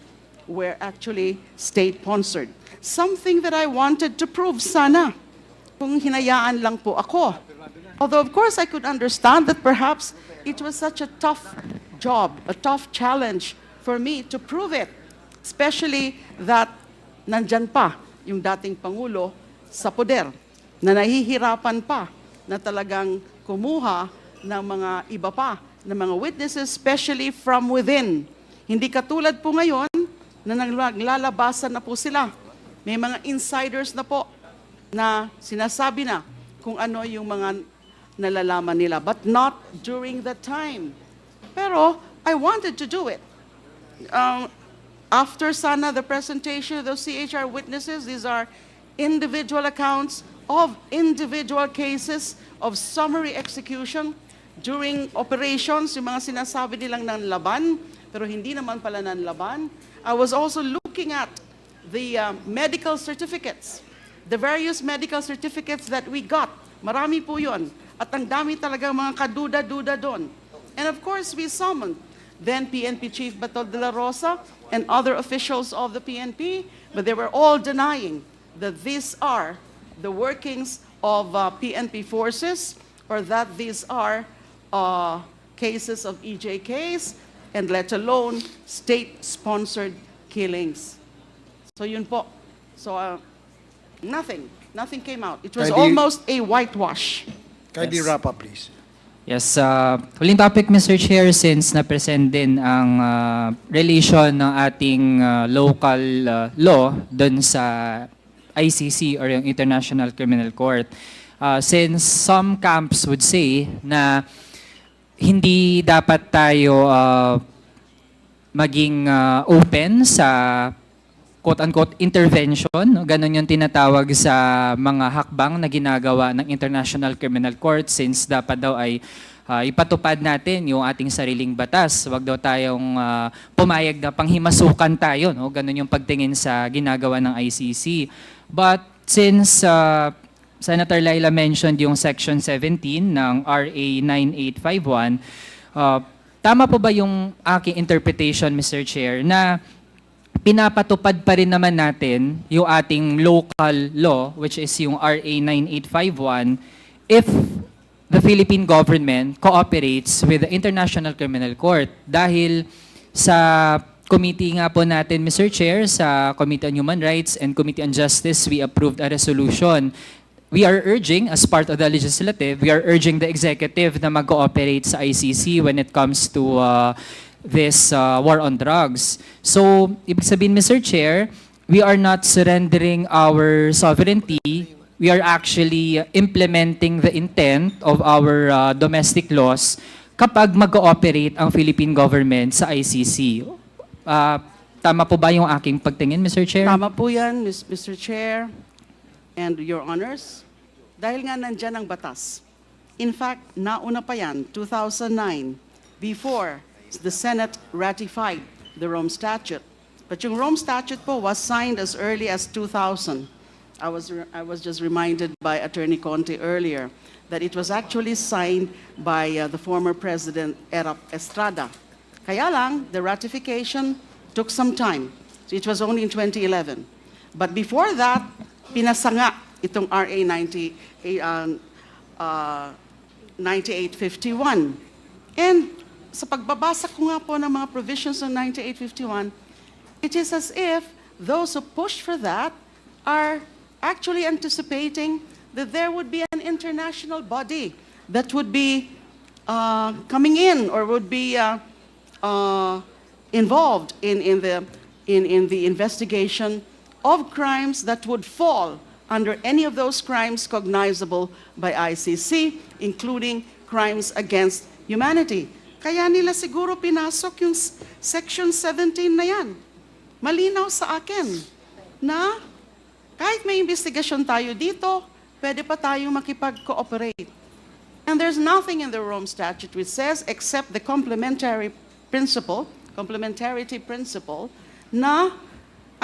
A: were actually state-sponsored. Something that I wanted to prove sana kung hinayaan lang po ako. Although of course I could understand that perhaps it was such a tough job, a tough challenge for me to prove it. Especially that nandyan pa yung dating Pangulo sa poder, na nahihirapan pa na talagang kumuha ng mga iba pa, ng mga witnesses, especially from within. Hindi katulad po ngayon na naglalabasan na po sila. May mga insiders na po na sinasabi na kung ano yung mga nalalaman nila, but not during that time. Pero I wanted to do it. After sana the presentation of those CHR witnesses, these are individual accounts of individual cases of summary execution during operations, yung mga sinasabi nilang nanlaban, pero hindi naman pala nanlaban. I was also looking at the medical certificates, the various medical certificates that we got. Marami po yun. At ang dami talagang mga kaduda-duda doon. And of course, we summoned then PNP Chief Bato de la Rosa and other officials of the PNP, but they were all denying that these are the workings of PNP forces or that these are cases of EJKs and let alone state-sponsored killings. So yun po. So nothing came out. It was
C: Kindly-
A: almost a whitewash.
C: Kindly wrap up, please.
E: Yes, huling topic, Mr. Chair, since na-present din ang relation ng ating local law dun sa ICC or yung International Criminal Court. Since some camps would say na hindi dapat tayo maging open sa quote-unquote intervention, no? Ganon yung tinatawag sa mga hakbang na ginagawa ng International Criminal Court since dapat daw ay ipatupad natin yung ating sariling batas. Huwag daw tayong pumayag na panghimasukan tayo. No? Ganon yung pagtingin sa ginagawa ng ICC. But since Senator Leila mentioned yung Section 17 ng RA 9851, tama po ba yung aking interpretation, Mr. Chair, na pinapatupad pa rin naman natin yung ating local law, which is yung RA 9851, if the Philippine government cooperates with the International Criminal Court? Dahil sa committee nga po natin, Mr. Chair, sa Committee on Human Rights and Committee on Justice, we approved a resolution. We are urging, as part of the legislative, we are urging the executive na mag-cooperate sa ICC when it comes to this war on drugs. So, ibig sabihin, Mr. Chair, we are not surrendering our sovereignty. We are actually implementing the intent of our domestic laws kapag mag-cooperate ang Philippine government sa ICC. Tama po ba yung aking pagtingin, Mr. Chair?
A: Tama po yan, Mr. Chair and Your Honors. Dahil nga nandyan ang batas. In fact, nauna pa yan, 2009, before the Senate ratified the Rome Statute. But yung Rome Statute po was signed as early as 2000. I was just reminded by Attorney Conte earlier that it was actually signed by the former President Erap Estrada. Kaya lang, the ratification took some time. So it was only in 2011. But before that, pinasa nga itong RA 9851. And sa pagbabasa ko nga po ng mga provisions ng 9851, it is as if those who pushed for that are actually anticipating that there would be an international body that would be coming in or would be involved in the investigation of crimes that would fall under any of those crimes cognizable by ICC, including crimes against humanity. Kaya nila siguro pinasok yung Section 17 na yan. Malinaw sa akin na kahit may investigasyon tayo dito, pwede pa tayong makipag-cooperate. And there's nothing in the Rome Statute which says, except the complementarity principle, na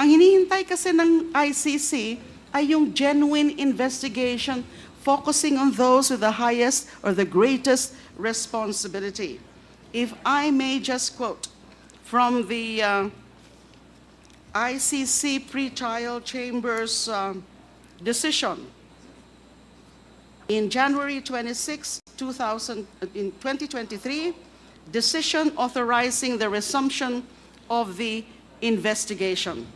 A: ang hinihintay kasi ng ICC ay yung genuine investigation focusing on those with the highest or the greatest responsibility. If I may just quote from the ICC pretrial chambers decision in January 26, 2023, decision authorizing the resumption of the investigation.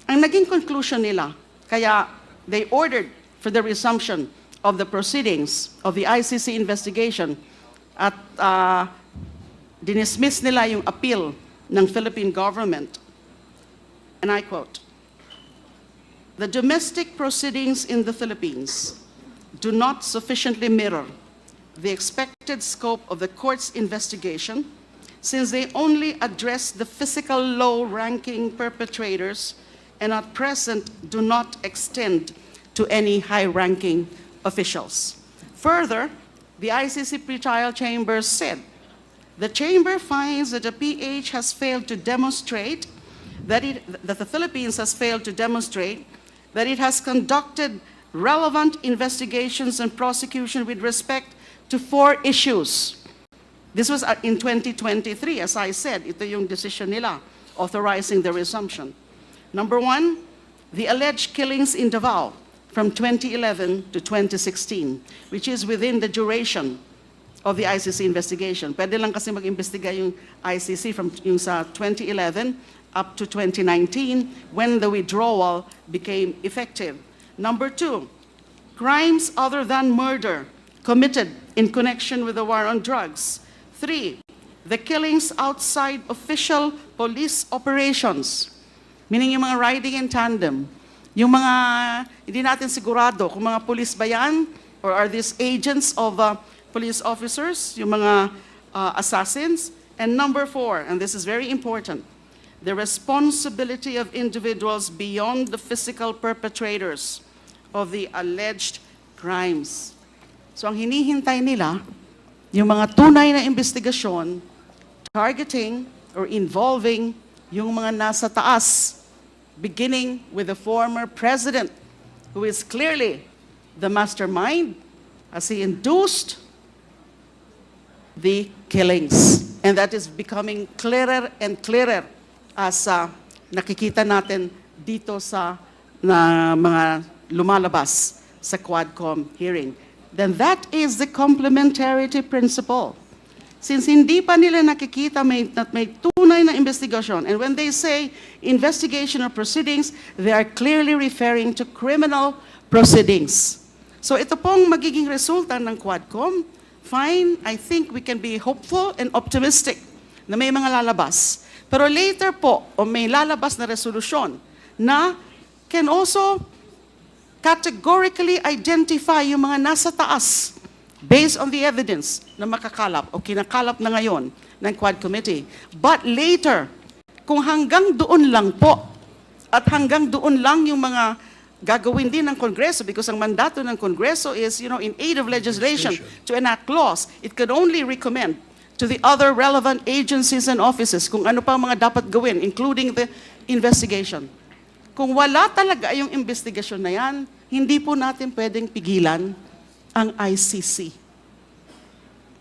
A: Ang naging conclusion nila, kaya they ordered for the resumption of the proceedings of the ICC investigation at dinismiss nila yung appeal ng Philippine government. And I quote, "The domestic proceedings in the Philippines do not sufficiently mirror the expected scope of the court's investigation since they only address the physical low-ranking perpetrators and at present do not extend to any high-ranking officials." Further, the ICC pretrial chamber said, "The chamber finds that the PH has failed to demonstrate that the Philippines has failed to demonstrate that it has conducted relevant investigations and prosecution with respect to 4 issues." This was in 2023, as I said, ito yung decision nila authorizing the resumption. Number 1, the alleged killings in Davao from 2011 to 2016, which is within the duration of the ICC investigation. Pwede lang kasi mag-imbestiga yung ICC from yung sa 2011 up to 2019 when the withdrawal became effective. Number two, crimes other than murder committed in connection with the war on drugs. Three, the killings outside official police operations, meaning yung mga riding in tandem, yung mga hindi natin sigurado kung mga police ba yan or are these agents of police officers, yung mga assassins. And number four, and this is very important, the responsibility of individuals beyond the physical perpetrators of the alleged crimes. So ang hinihintay nila, yung mga tunay na investigasyon targeting or involving yung mga nasa taas, beginning with the former president, who is clearly the mastermind as he induced the killings. And that is becoming clearer and clearer as nakikita natin dito sa na mga lumalabas sa Quadcom hearing. Then that is the complementarity principle. Since hindi pa nila nakikita may tunay na investigasyon, and when they say investigation or proceedings, they are clearly referring to criminal proceedings. So ito pong magiging resulta ng Quadcom. Fine, I think we can be hopeful and optimistic na may mga lalabas. Pero later po, o may lalabas na resolusyon na can also categorically identify yung mga nasa taas based on the evidence na makakalap o kinakalap na ngayon ng Quad Committee. But later, kung hanggang doon lang po at hanggang doon lang yung mga gagawin din ng Kongreso, because ang mandato ng Kongreso is, in aid of legislation to enact laws, it could only recommend to the other relevant agencies and offices kung ano pa mga dapat gawin, including the investigation. Kung wala talaga yung investigasyon na yan, hindi po natin pwedeng pigilan ang ICC.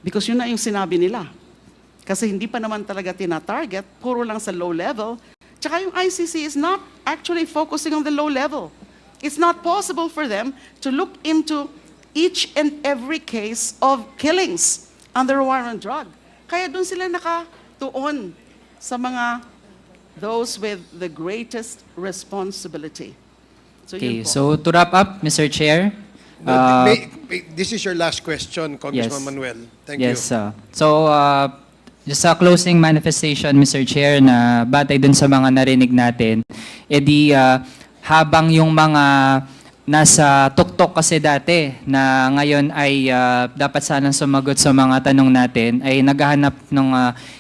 A: Because yun na yung sinabi nila. Kasi hindi pa naman talaga tina-target, puro lang sa low level. Tsaka yung ICC is not actually focusing on the low level. It's not possible for them to look into each and every case of killings under war on drug. Kaya dun sila nakatuon sa mga those with the greatest responsibility. So,
E: Okay,
A: yun po.
E: so to wrap up, Mr. Chair.
C: This is your last question, Congressman
E: Yes.
C: Manuel. Thank you.
E: Yes, just a closing manifestation, Mr. Chair, na batay dun sa mga narinig natin, habang yung mga nasa tuktok kasi dati na ngayon ay dapat sanang sumagot sa mga tanong natin, ay naghahanap ng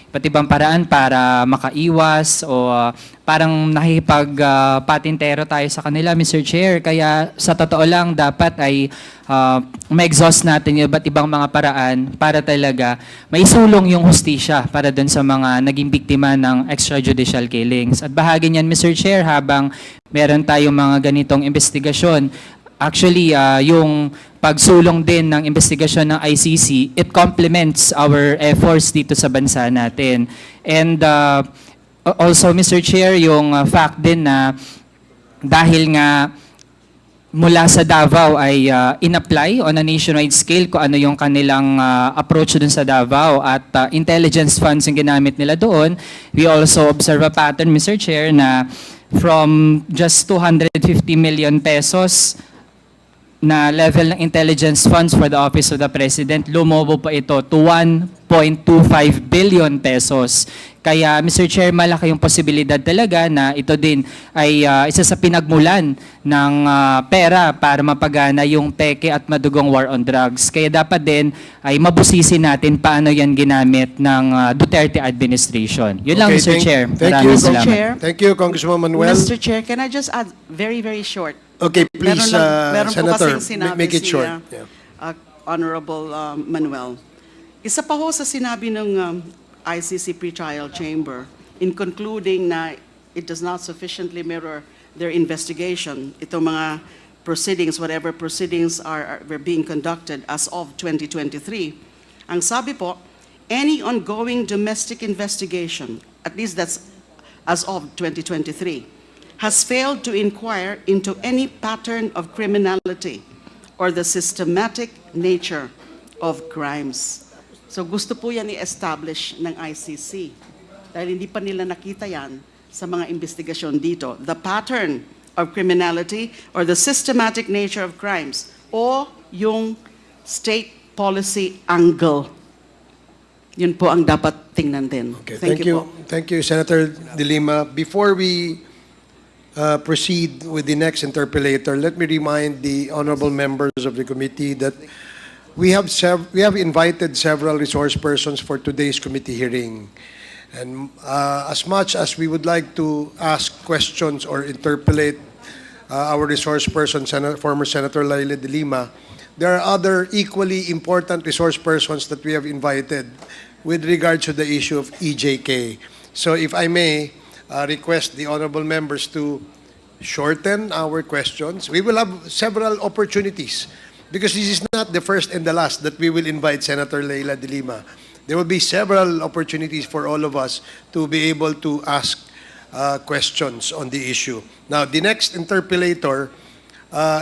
E: iba't ibang paraan para makaiwas o parang nakipag-patintero tayo sa kanila, Mr. Chair. Kaya sa totoo lang, dapat ay ma-exhaust natin yung iba't ibang mga paraan para talaga maisulong yung hustisya para dun sa mga naging biktima ng extrajudicial killings. At bahagi niyan, Mr. Chair, habang meron tayong mga ganitong investigasyon, actually, yung pagsulong din ng investigasyon ng ICC, it complements our efforts dito sa bansa natin. And also, Mr. Chair, yung fact din na dahil nga mula sa Davao ay in-apply on a nationwide scale kung ano yung kanilang approach dun sa Davao at intelligence funds yung ginamit nila doon, we also observe a pattern, Mr. Chair, na from just 250 million pesos na level ng intelligence funds for the Office of the President, lumobo pa ito to 1.25 billion pesos. Kaya, Mr. Chair, malaki yung posibilidad talaga na ito din ay isa sa pinagmulan ng pera para mapagana yung peke at madugong war on drugs. Kaya dapat din ay mabusisi natin paano yan ginamit ng Duterte administration. Yun lang, Mr. Chair.
C: Thank you,
E: Maraming salamat.
A: Chair.
C: Thank you, Congressman Manuel.
A: Mr. Chair, can I just add very, very short?
C: Okay, please,
A: meron po
C: Senator,
A: kasing sinabi
C: make it
A: si,
C: short.
A: Honorable Manuel. Isa pa ho sa sinabi ng ICC pretrial chamber in concluding na it does not sufficiently mirror their investigation, itong mga proceedings, whatever proceedings were being conducted as of 2023. Ang sabi po, any ongoing domestic investigation, at least that's as of 2023, has failed to inquire into any pattern of criminality or the systematic nature of crimes. So gusto po yan i-establish ng ICC. Dahil hindi pa nila nakita yan sa mga investigasyon dito. The pattern of criminality or the systematic nature of crimes o yung state policy angle. Yun po ang dapat tingnan din.
C: Okay, thank you.
A: Po.
C: Thank you, Senator De Lima. Before we proceed with the next interpellator, let me remind the honorable members of the committee that we have invited several resource persons for today's committee hearing. And as much as we would like to ask questions or interpellate our resource person, former Senator Leila De Lima, there are other equally important resource persons that we have invited with regard to the issue of EJK. So if I may request the honorable members to shorten our questions, we will have several opportunities because this is not the first and the last that we will invite Senator Leila De Lima. There will be several opportunities for all of us to be able to ask questions on the issue. Now, the next interpellator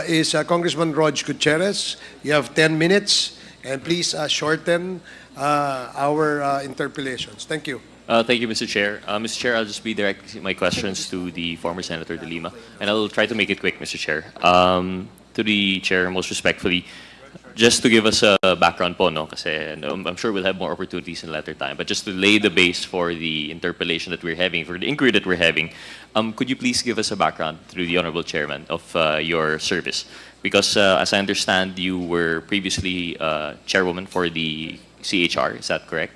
C: is Congressman Rog Gutierrez. You have 10 minutes, and please shorten our interpellations. Thank you.
F: Thank you, Mr. Chair. Mr. Chair, I'll just be directing my questions to the former Senator De Lima, and I'll try to make it quick, Mr. Chair. To the Chair, most respectfully, just to give us a background po, no? Kasi I'm sure we'll have more opportunities in later time, but just to lay the base for the interpellation that we're having, for the inquiry that we're having, could you please give us a background through the Honorable Chairman of your service? Because as I understand, you were previously chairwoman for the CHR, is that correct?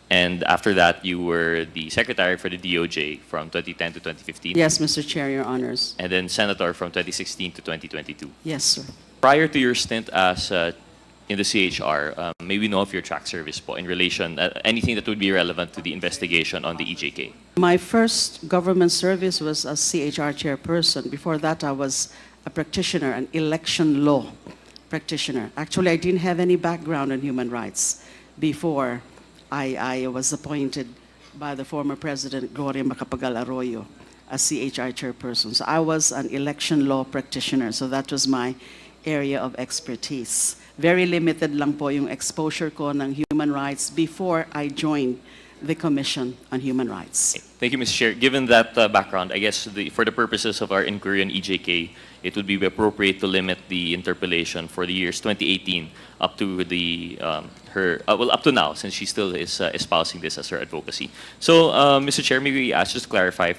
F: And after that, you were the secretary for the DOJ from 2010 to 2015.
A: Yes, Mr. Chair, Your Honors.
F: And then senator from 2016 to 2022.
A: Yes, sir.
F: Prior to your stint as in the CHR, may we know of your track service po in relation, anything that would be relevant to the investigation on the EJK?
A: My first government service was as CHR chairperson. Before that, I was a practitioner, an election law practitioner. Actually, I didn't have any background in human rights before I was appointed by the former President Gloria Macapagal Arroyo as CHR chairperson. So I was an election law practitioner. So that was my area of expertise. Very limited lang po yung exposure ko ng human rights before I joined the Commission on Human Rights.
F: Thank you, Mr. Chair. Given that background, I guess for the purposes of our inquiry on EJK, it would be appropriate to limit the interpellation for the years 2018 up to the up to now, since she still is espousing this as her advocacy. So, Mr. Chair, maybe ask just to clarify,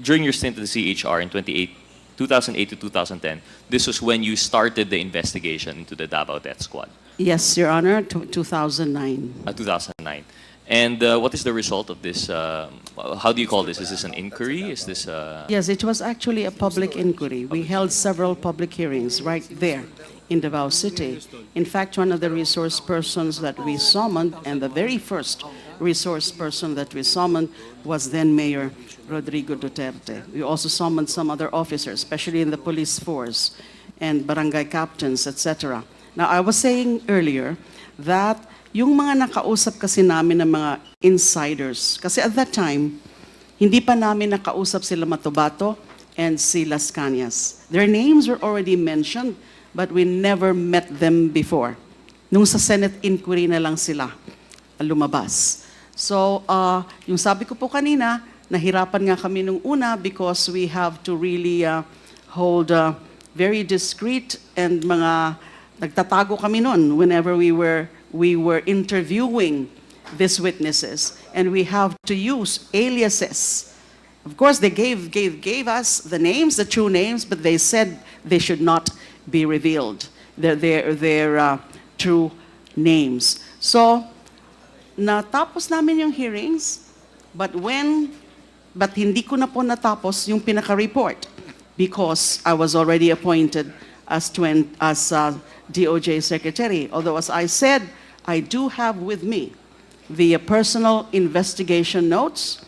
F: during your stint at the CHR in 2008 to 2010, this was when you started the investigation into the Davao Death Squad.
A: Yes, Your Honor, 2009.
F: 2009. And what is the result of this? How do you call this? Is this an inquiry? Is this
A: Yes, it was actually a public inquiry. We held several public hearings right there in Davao City. In fact, one of the resource persons that we summoned, and the very first resource person that we summoned was then Mayor Rodrigo Duterte. We also summoned some other officers, especially in the police force and barangay captains, etc. Now, I was saying earlier that yung mga nakausap kasi namin ng mga insiders, kasi at that time, hindi pa namin nakausap sila Matubato and si Lascañas. Their names were already mentioned, but we never met them before. Nung sa Senate inquiry na lang sila lumabas. So, yung sabi ko po kanina, nahirapan nga kami nung una because we have to really hold very discreet and mga nagtatago kami nun whenever we were interviewing these witnesses, and we have to use aliases. Of course, they gave us the names, the true names, but they said they should not be revealed, their true names. So, natapos namin yung hearings, but hindi ko na po natapos yung pinaka-report because I was already appointed as DOJ Secretary. Although, as I said, I do have with me the personal investigation notes,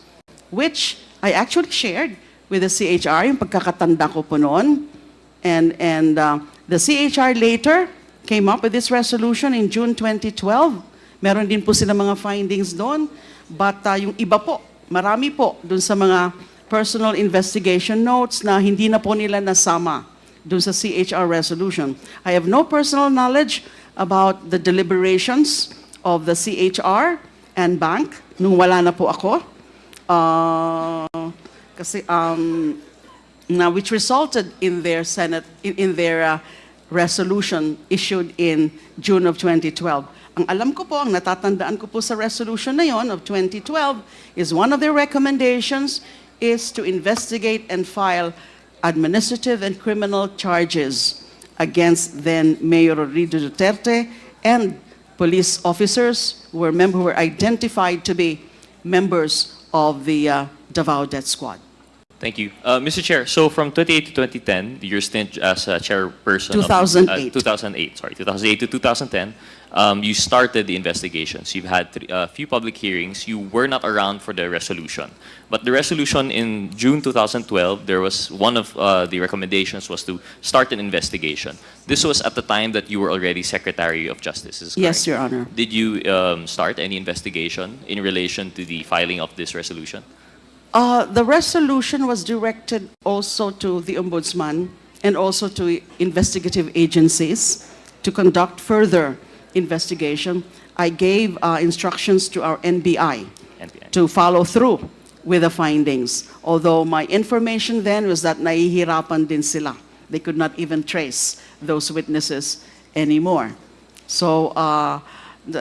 A: which I actually shared with the CHR, yung pagkakatanda ko po noon. And the CHR later came up with this resolution in June 2012. Meron din po sila mga findings doon. But yung iba po, marami po doon sa mga personal investigation notes na hindi na po nila nasama dun sa CHR resolution. I have no personal knowledge about the deliberations of the CHR and bank nung wala na po ako. Which resulted in their Senate, in their resolution issued in June of 2012. Ang alam ko po, ang natatandaan ko po sa resolution na yon of 2012 is one of their recommendations is to investigate and file administrative and criminal charges against then Mayor Rodrigo Duterte and police officers who were identified to be members of the Davao Death Squad.
F: Thank you. Mr. Chair, so from 2008 to 2010, your stint as chairperson
A: 2008.
F: 2008 to 2010, you started the investigations. You've had a few public hearings. You were not around for the resolution. But the resolution in June 2012, there was one of the recommendations was to start an investigation. This was at the time that you were already Secretary of Justice, is this correct?
A: Yes, Your Honor.
F: Did you start any investigation in relation to the filing of this resolution?
A: The resolution was directed also to the Ombudsman and also to investigative agencies to conduct further investigation. I gave instructions to our NBI to follow through with the findings. Although my information then was that nahihirapan din sila. They could not even trace those witnesses anymore. So,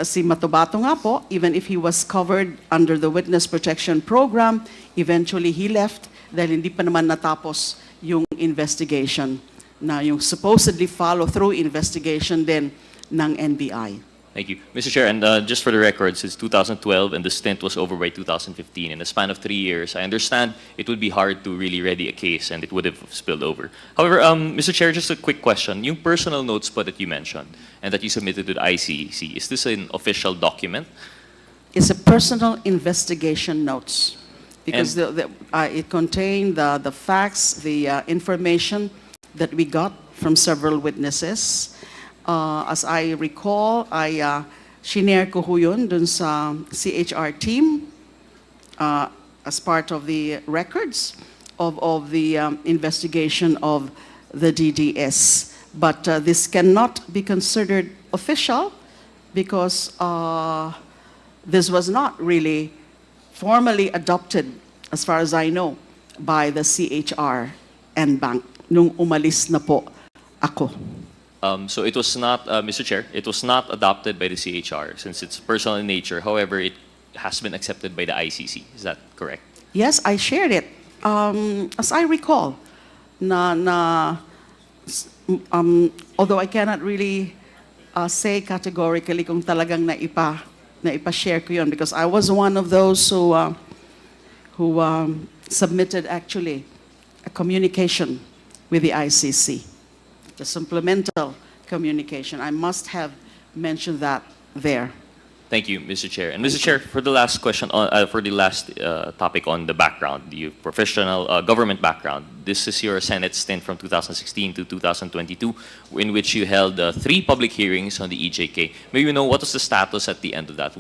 A: si Matubato nga po, even if he was covered under the Witness Protection Program, eventually he left dahil hindi pa naman natapos yung investigation na yung supposedly follow-through investigation din ng NBI.
F: Thank you. Mr. Chair, and just for the record, since 2012 and the stint was over by 2015, in a span of 3 years, I understand it would be hard to really ready a case and it would have spilled over. However, Mr. Chair, just a quick question. Yung personal notes po that you mentioned and that you submitted to the ICC, is this an official document?
A: It's a personal investigation notes because it contained the facts, the information that we got from several witnesses. As I recall, shinare ko ho yun dun sa CHR team as part of the records of the investigation of the DDS. But this cannot be considered official because this was not really formally adopted, as far as I know, by the CHR and bank nung umalis na po ako.
F: So it was not, Mr. Chair, it was not adopted by the CHR since it's personal in nature. However, it has been accepted by the ICC. Is that correct?
A: Yes, I shared it. As I recall, although I cannot really say categorically kung talagang naipa-share ko yun because I was one of those who submitted actually a communication with the ICC. The supplemental communication. I must have mentioned that there.
F: Thank you, Mr. Chair. And Mr. Chair, for the last question, for the last topic on the background, the professional government background, this is your Senate stint from 2016 to 2022, in which you held 3 public hearings on the EJK. May we know what was the status at the end of that?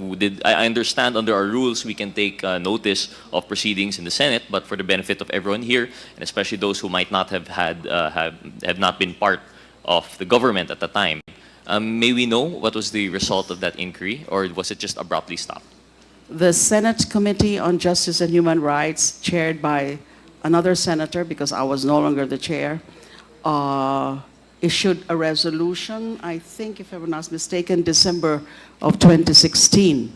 F: I understand under our rules we can take notice of proceedings in the Senate, but for the benefit of everyone here, and especially those who might not have not been part of the government at the time, may we know what was the result of that inquiry, or was it just abruptly stopped?
A: The Senate Committee on Justice and Human Rights, chaired by another senator, because I was no longer the chair, issued a resolution, I think, if I'm not mistaken, December of 2016.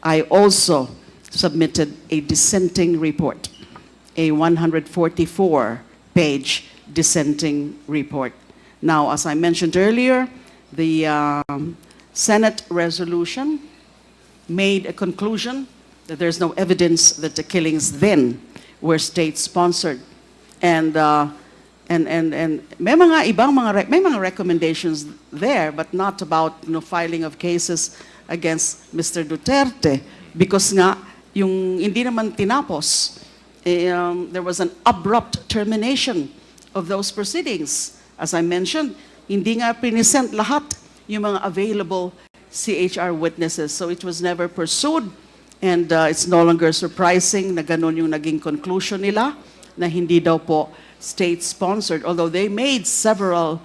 A: I also submitted a dissenting report, a 144-page dissenting report. Now, as I mentioned earlier, the Senate resolution made a conclusion that there's no evidence that the killings then were state-sponsored. And may mga recommendations there, but not about filing of cases against Mr. Duterte because nga yung hindi naman tinapos, there was an abrupt termination of those proceedings. As I mentioned, hindi nga present lahat yung mga available CHR witnesses. So it was never pursued And it's no longer surprising na ganun yung naging conclusion nila, na hindi daw po state-sponsored, although they made several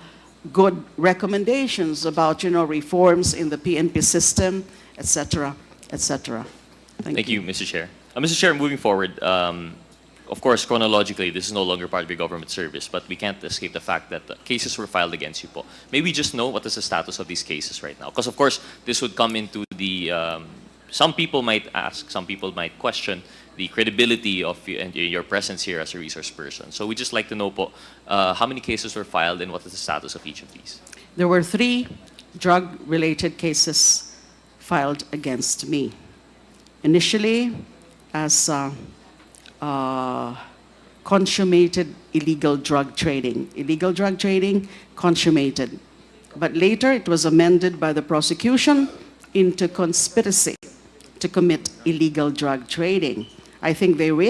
A: good recommendations about, reforms in the PNP system, etc., etc.
F: Thank you, Mr. Chair. Mr. Chair, moving forward, of course, chronologically, this is no longer part of your government service, but we can't escape the fact that cases were filed against you po. May we just know what is the status of these cases right now? Because, of course, this would come into the... some people might ask, some people might question the credibility of your presence here as a resource person. So we'd just like to know po, how many cases were filed and what is the status of each of these?
A: There were 3 drug-related cases filed against me. Initially, as consummated illegal drug trading. Illegal drug trading, consummated. But later, it was amended by the prosecution into conspiracy to commit illegal drug trading. I think they realized